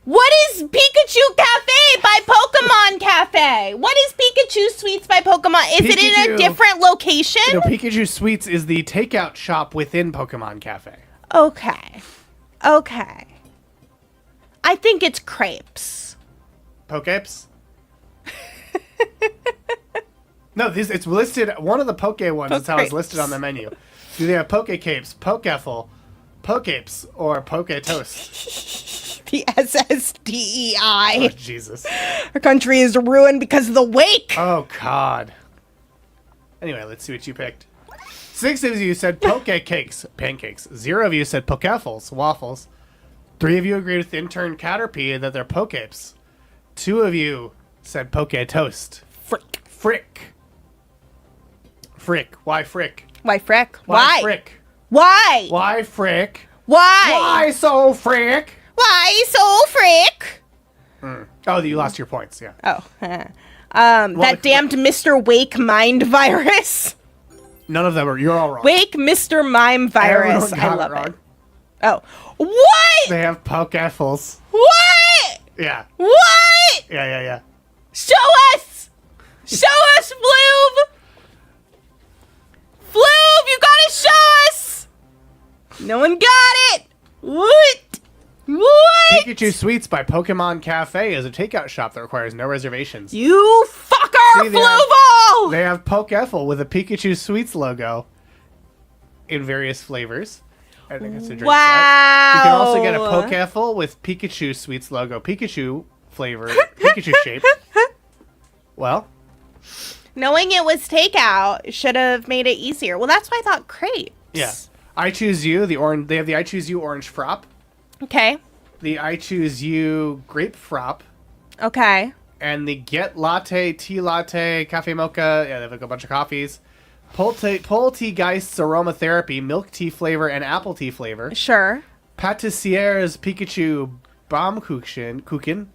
What is Pikachu Cafe by Pokemon Cafe? What is Pikachu Sweets by Pokemon? Is it in a Pikachu- different location? No, Pikachu Sweets is the takeout shop within Pokemon Cafe. Okay. I think it's crepes. Pokapes? No, it's listed. One of the Poke ones is how it's listed on the menu. Do they have Pokecapes, Pokeffel, Pokapes, or Poke Toast? The SSDEI. Oh, Jesus. Our country is ruined because of the wake. Oh, God. Anyway, let's see what you picked. 6 of you said Poke Cakes, pancakes. 0 of you said Pokeffels, waffles. 3 of you agreed with intern Caterpie that they're Pokapes. 2 of you said Poke Toast. Frick. Why frick? Why frick? Why frick? Why? Why frick? Why? Why so frick? Why so frick? Oh, you lost your points, yeah. Oh. That damned Mr. Wake mind virus. None of them are. You're all wrong. Wake Mr. Mime virus. Everyone I got love wrong. it. Oh. What? They have Pokeffels. What? Yeah. What? Yeah. Show us! Show us, Floob! Floob, you gotta show us! No one got it! What? Pikachu Sweets by Pokemon Cafe is a takeout shop that requires no reservations. You fucker, See, Fluval! They have Pokeffel with a Pikachu Sweets logo in various flavors. I think it's a drink Wow! set. You can also get a Pokeffel with Pikachu Sweets logo, Pikachu flavored, Pikachu shape. Well, Knowing it was takeout should have made it easier. Well, that's why I thought crepes. Yeah. I Choose You, the orange. They have the I Choose You orange frap. Okay. The I Choose You grape frap. Okay. And the Get Latte, Tea Latte, Cafe Mocha. Yeah, they have like a bunch of coffees. Poltergeist's Aromatherapy, milk tea flavor and apple tea flavor. Sure. Patissier's Pikachu Baumkuchen.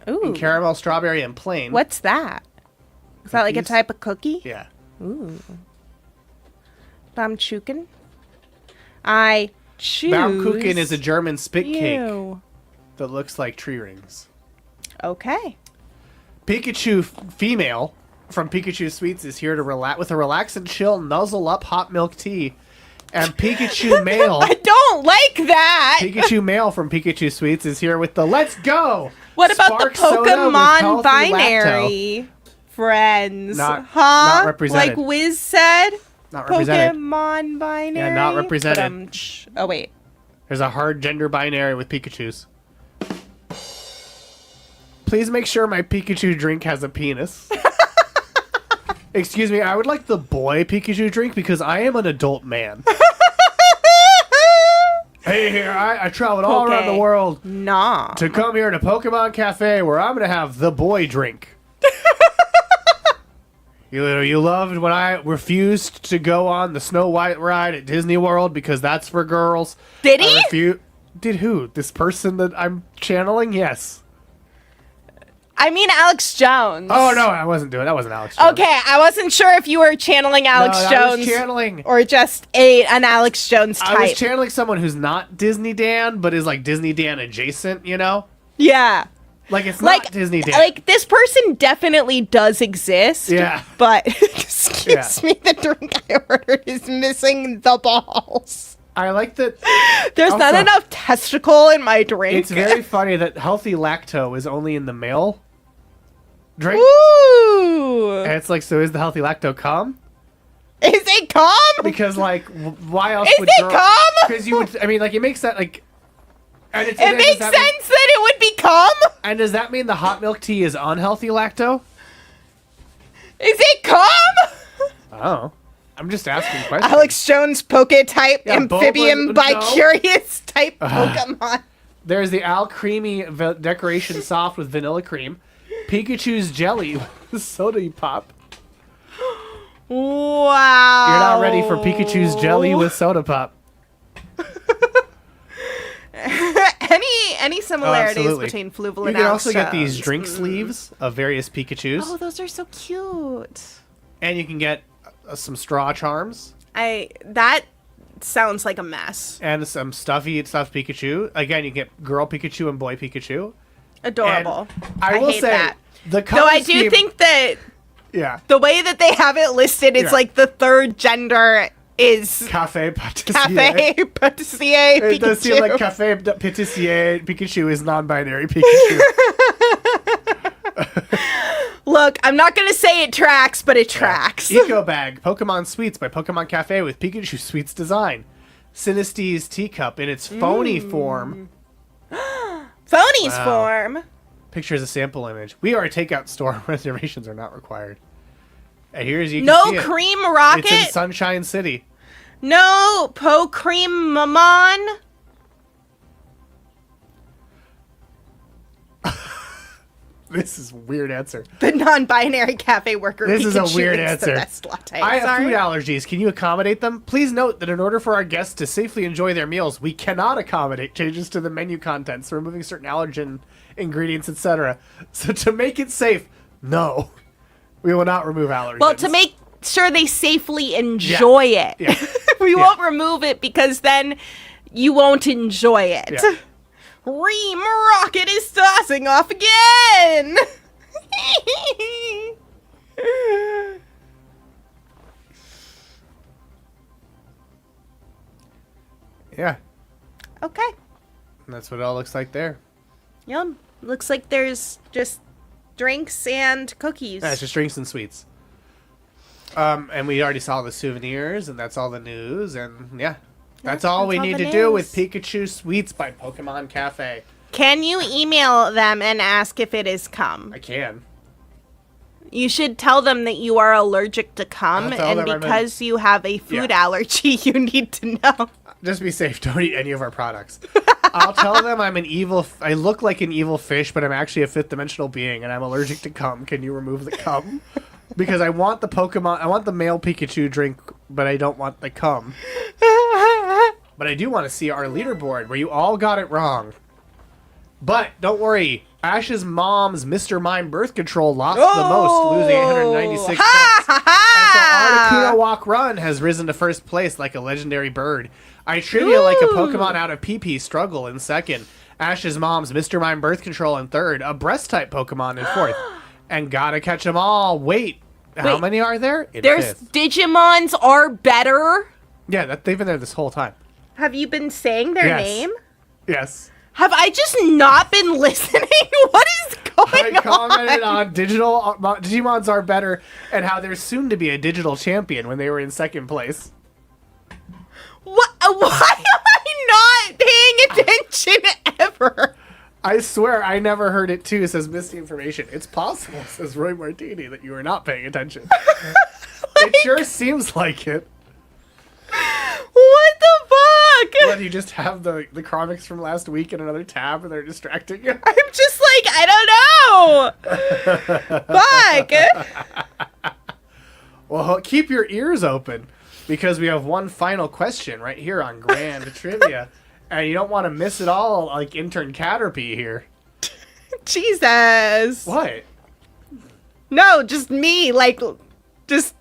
Ooh. And caramel, strawberry, and plain. What's that? Is that like a type of cookie? Yeah. Ooh. Baumkuchen? I choose Baumkuchen is a German spit you. cake that looks like tree rings. Okay. Pikachu female from Pikachu Sweets is here to relax with a relax and chill nuzzle up hot milk tea. And Pikachu male. I don't like that. Pikachu male from Pikachu Sweets is here with the let's go. What about Spark the soda with Pokemon healthy binary friends? Not represented. Like Wiz said? Not represented. Pokemon binary? Yeah, not represented. Oh, wait. There's a hard gender binary with Pikachus. Please make sure my Pikachu drink has a penis. Excuse me, I would like the boy Pikachu drink because I am an adult man. Hey, here, I traveled all around the world to come here to Pokemon Cafe where I'm going to have the boy drink. You loved when I refused to go on the Snow White ride at Disney World because that's for girls. Did he? Did who? This person that I'm channeling? Yes. I mean Alex Jones. Oh, no, I wasn't doing that. Wasn't Alex Jones. Okay, I wasn't sure if you were channeling Alex No, Jones I was channeling, or just an Alex Jones type. I was channeling someone who's not Disney Dan, but is like Disney Dan adjacent, you know? Yeah. Like, it's not Disney Dan. Like, this person definitely does exist. Yeah. But, excuse me, the drink I ordered is missing the balls. I like that. There's also, not enough testicle in my drink. It's very funny that healthy lacto is only in the male drink. Ooh. And it's like, so is the healthy lacto cum? Is it cum? Because, like, why else is would it cum? Because you would, I mean, like, it makes that, like... And it makes sense that it would be cum? And does that mean the hot milk tea is unhealthy lacto? Is it cum? Oh. I'm just asking questions. Alex Jones Poke-type amphibian no. bi-curious type Pokemon. There's the Al Creamy decoration soft with vanilla cream. Pikachu's jelly with soda pop. Wow. You're not ready for Pikachu's jelly with soda pop. Any similarities between Fluval and Alex Jones? You can also get these drink sleeves of various Pikachus. Oh, those are so cute. And you can get some straw charms. That sounds like a mess. And some stuffed Pikachu. Again, you can get girl Pikachu and boy Pikachu. Adorable. And I will hate say, that. the color Though I do think that the way that they have it listed, it's like the third gender is Cafe Patissier. Cafe Patissier Pikachu. It does seem like Cafe Patissier Pikachu is non-binary Pikachu. Look, I'm not going to say it tracks, but it tracks. Eco Bag, Pokemon Sweets by Pokemon Cafe with Pikachu Sweets design. Sinesty's teacup in its phony form. Phony's form. Picture is a sample image. We are a takeout store. Reservations are not required. And here's you can No see it. cream rocket. It's in Sunshine City. No cream mamon. This is a weird answer. The non-binary cafe worker. This is a Pikachu weird makes answer. The best latte. I have Sorry. food allergies. Can you accommodate them? Please note that in order for our guests to safely enjoy their meals, we cannot accommodate changes to the menu contents, removing certain allergen ingredients, etc. So to make it safe, no, we will not remove allergens. Well, to make sure they safely enjoy it, we won't remove it because then you won't enjoy it. Yeah. Ream Rocket is tossing off again! Yeah. Okay. And that's what it all looks like there. Yum. Looks like there's just drinks and cookies. Yeah, it's just drinks and sweets. And we already saw the souvenirs, and that's all the news, and yeah. That's all we need to do with Pikachu Sweets by Pokemon Cafe. Can you email them and ask if it is cum? I can. You should tell them that you are allergic to cum, I'll tell and them because you have a food allergy, you need to know. Just be safe. Don't eat any of our products. I'll tell them I'm an evil... I look like an evil fish, but I'm actually a fifth dimensional being, and I'm allergic to cum. Can you remove the cum? Because I want the Pokemon... I want the male Pikachu drink, but I don't want the cum. But I do want to see our leaderboard, where you all got it wrong. But, don't worry. Ash's mom's Mr. Mime birth control lost the most, losing 896 points. And so Articuno Walk Run has risen to first place like a legendary bird. I trivia like a Pokemon out of PP struggle in second. Ash's mom's Mr. Mime birth control in third. A breast type Pokemon in fourth. And gotta catch them all. Wait, how many are there? There's fifth. Digimons are better. Yeah, they've been there this whole time. Have you been saying their name? Yes. Have I just not been listening? What is going on? I commented on digital Digimons are better and how there's soon to be a digital champion when they were in second place. What? Why am I not paying attention ever? I swear I never heard it too, says Misty Information. It's possible, says Roy Martini, that you are not paying attention. It sure seems like it. What the fuck? What, you just have the comics from last week in another tab and they're distracting you? I'm just like, I don't know. Fuck. Well, keep your ears open because we have one final question right here on Grand Trivia. And you don't want to miss it all like Intern Caterpie here. Jesus. What? No, just me, like, just...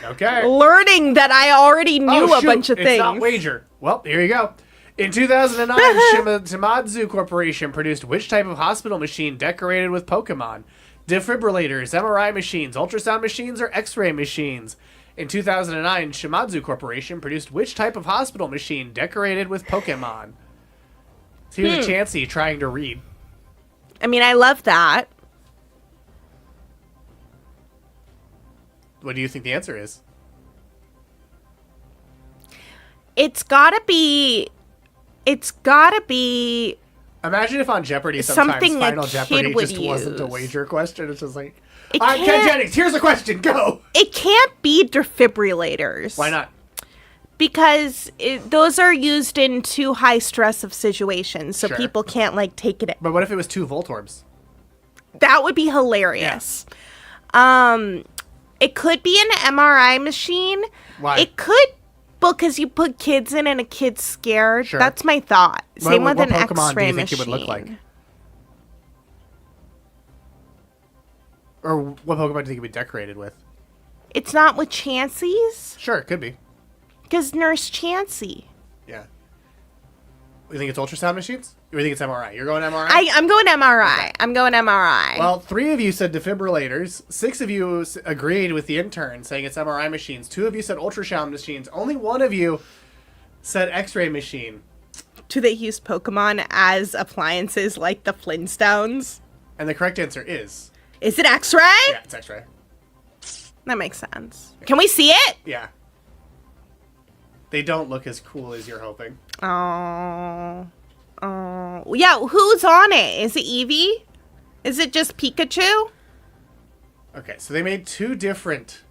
Okay. learning that I already knew a bunch of things. It's not wager. Well, here you go. In 2009, Shimadzu Corporation produced which type of hospital machine decorated with Pokemon? Defibrillators, MRI machines, ultrasound machines, or X-ray machines? In 2009, Shimadzu Corporation produced which type of hospital machine decorated with Pokemon? So here's a Chansey trying to read. I mean, I love that. What do you think the answer is? It's gotta be... Imagine if on Jeopardy sometimes something Final a Jeopardy kid would just wasn't a use. wager question. It's just like, It Ken can't- Jennings, here's a question, go! It can't be defibrillators. Why not? Because those are used in too high stress of situations, so Sure. people can't, like, take it. But what if it was 2 Voltorbs? That would be hilarious. It could be an MRI machine. Why? It could, because you put kids in and a kid's scared. Sure. That's my thought. Same with what an Pokemon X-ray do you think machine. it would look like? Or what Pokemon do you think it would be decorated with? It's not with Chanseys? Sure, it could be. Because Nurse Chansey. Yeah. You think it's ultrasound machines? Or you think it's MRI? You're going MRI? I'm going MRI. I'm going MRI. Well, 3 of you said defibrillators. 6 of you agreed with the intern, saying it's MRI machines. 2 of you said ultrasound machines. Only 1 of you said X-ray machine. Do they use Pokemon as appliances like the Flintstones? And the correct answer is... Is it X-ray? Yeah, it's X-ray. That makes sense. Can we see it? Yeah. They don't look as cool as you're hoping. Oh. Yeah, who's on it? Is it Eevee? Is it just Pikachu? Okay, so they made 2 different...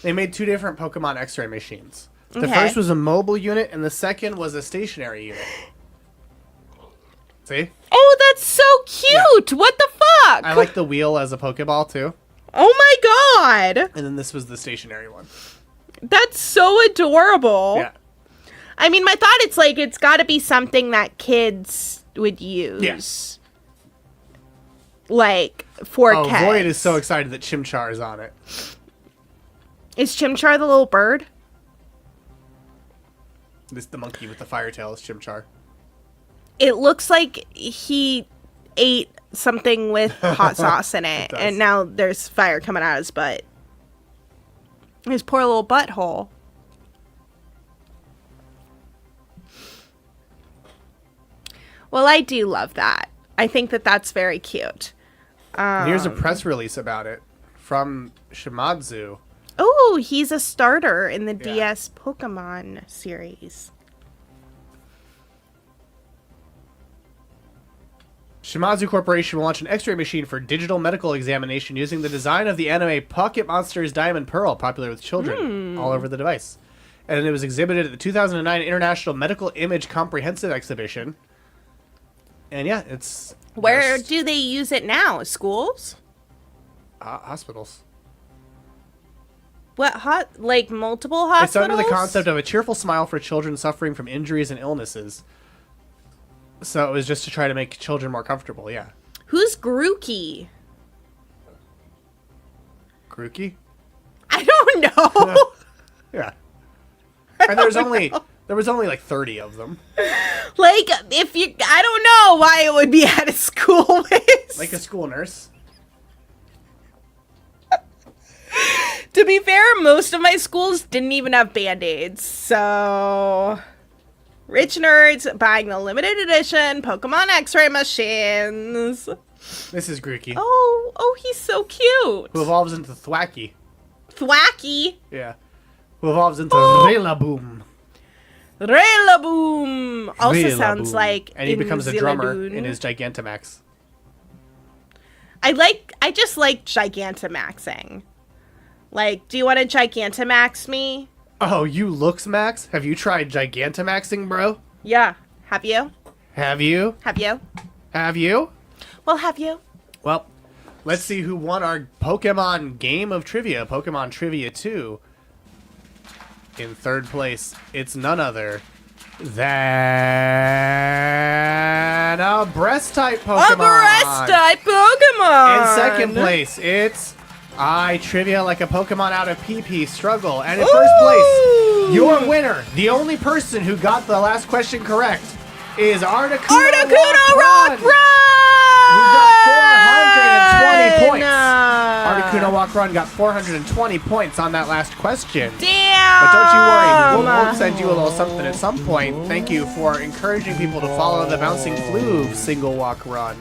Pokemon X-ray machines. The Okay. first was a mobile unit, and the second was a stationary unit. See? Oh, that's so cute! Yeah. What the fuck? I like the wheel as a Pokeball, too. Oh my god! And then this was the stationary one. That's so adorable. Yeah. I mean, my thought it's like it's got to be something that kids would use. Yes. Like for Oh, kids. Void is so excited that Chimchar is on it. Is Chimchar the little bird? This the monkey with the fire tail is Chimchar. It looks like he ate something with hot sauce in it, does. and now there's fire coming out of his butt. His poor little butthole. Well, I do love that. I think that that's very cute. And here's a press release about it from Shimadzu. Oh, he's a starter in the DS Pokemon series. Shimazu Corporation will launch an X-ray machine for digital medical examination using the design of the anime Pocket Monsters Diamond Pearl, popular with children all over the device. And it was exhibited at the 2009 International Medical Image Comprehensive Exhibition. And yeah, it's... Where do they use it now? Schools? Hospitals. What, like multiple hospitals? It's under the concept of a cheerful smile for children suffering from injuries and illnesses. So it was just to try to make children more comfortable, yeah. Who's Grookey? Grookey? I don't know. Yeah. And there was only like 30 of them. Like, I don't know why it would be at a school with. Like a school nurse. To be fair, most of my schools didn't even have Band-Aids, so... Rich nerds buying the limited edition Pokemon X-ray machines. This is Grookey. Oh, he's so cute. Who evolves into Thwacky. Thwacky? Yeah. Who evolves into Rillaboom. Rillaboom! Also sounds like... And he becomes a drummer in his Gigantamax. I just like Gigantamaxing. Like, do you want to Gigantamax me? Oh, you looks max? Have you tried Gigantamaxing, bro? Yeah. Have you? Have you? Have you? Have you? Well, have you? Well, let's see who won our Pokemon game of trivia, Pokemon Trivia 2. In third place, it's none other than a breast-type Pokemon. A breast-type Pokemon! In second place, it's I Trivia Like a Pokemon Out of PP Struggle. And in first place, your winner, the only person who got the last question correct, is Articuno Rock Run! Who got 420 points. Articuno Walk Run got 420 points on that last question. Damn! But don't you worry, we'll send you a little something at some point. Thank you for encouraging people to follow the Bouncing Fluve single walk run.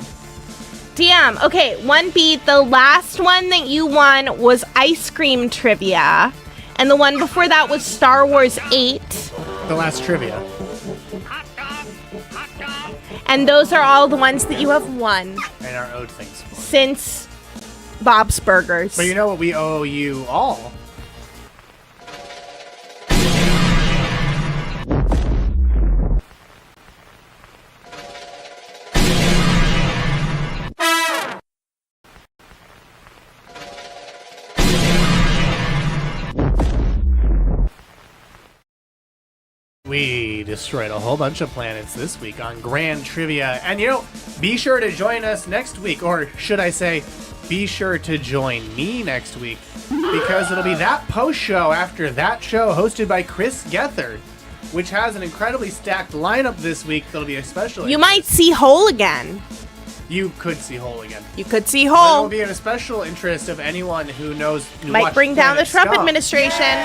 Damn. Okay, one beat. The last one that you won was Ice Cream Trivia. And the one before that was Star Wars 8. The last trivia. And those are all the ones that you have won. And our owed things for. Since Bob's Burgers. But you know what we owe you all? We destroyed a whole bunch of planets this week on Grand Trivia. And you know, be sure to join us next week. Or should I say, be sure to join me next week. Because it'll be that post show after that show hosted by Chris Gethard, which has an incredibly stacked lineup this week that'll be a special You interest. might see Hole again. You could see Hole again. You could see But it Hole. will be in a special interest of anyone who knows. Who Might watched bring down the Planet Trump Scum. administration.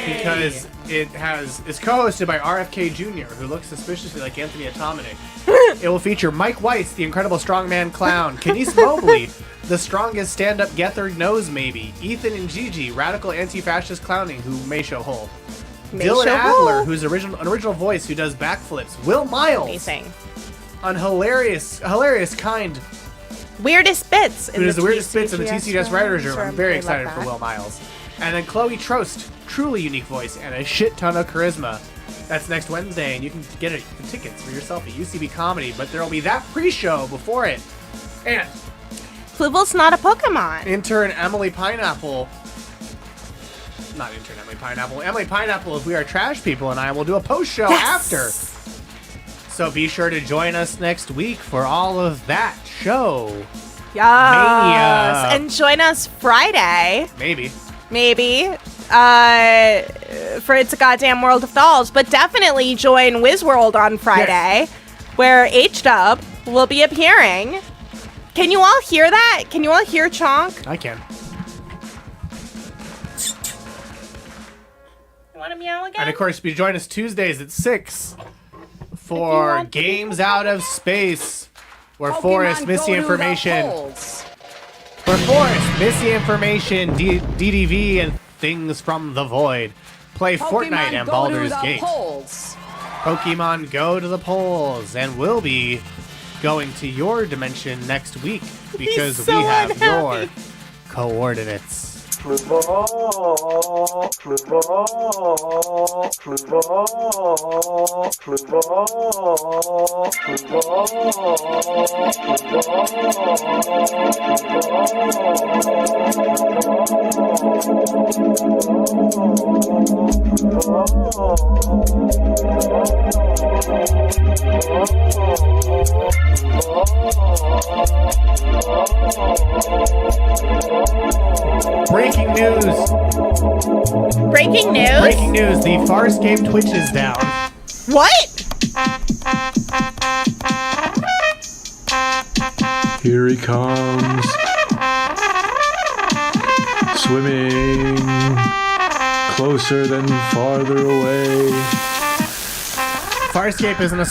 Because it's co-hosted by RFK Jr., who looks suspiciously like Anthony Atomic. It will feature Mike Weiss, the incredible strongman clown, Kenise Mobley, the strongest stand-up Gethard knows maybe, Ethan and Gigi, radical anti-fascist clowning who may show Hole, Dylan Adler, who's an original voice who does backflips, Will Miles, Amazing. on hilarious kind, Weirdest bits. who does the weirdest bits in the TCS Writers Room. I'm very excited for Will Miles. And then Chloe Trost, truly unique voice and a shit ton of charisma. That's next Wednesday, and you can get the tickets for yourself at UCB Comedy, but there will be that pre-show before it. And Fluval's not a Pokemon. intern Emily Pineapple, not intern Emily Pineapple, Emily Pineapple of We Are Trash People and I will do a post-show after. So be sure to join us next week for all of that show. Yes. Mania. And join us Friday. Maybe. For It's a Goddamn World of Dolls. But definitely join WizWorld on Friday, where H-Dub will be appearing. Can you all hear that? Can you all hear Chonk? I can. You want to meow again? And of course, you join us Tuesdays at 6 for Games Out of Space, where Forrest misinformation. Where Forrest misinformation, DDV, and Things from the Void play Fortnite and Baldur's Gate. Pokemon Go to the polls, and we'll be going to your dimension next week because He's so we have unhappy. your coordinates. Breaking news! Breaking news? Breaking news, the Farscape Twitch is down. What? Here he comes. Swimming closer than farther away. Farscape isn't a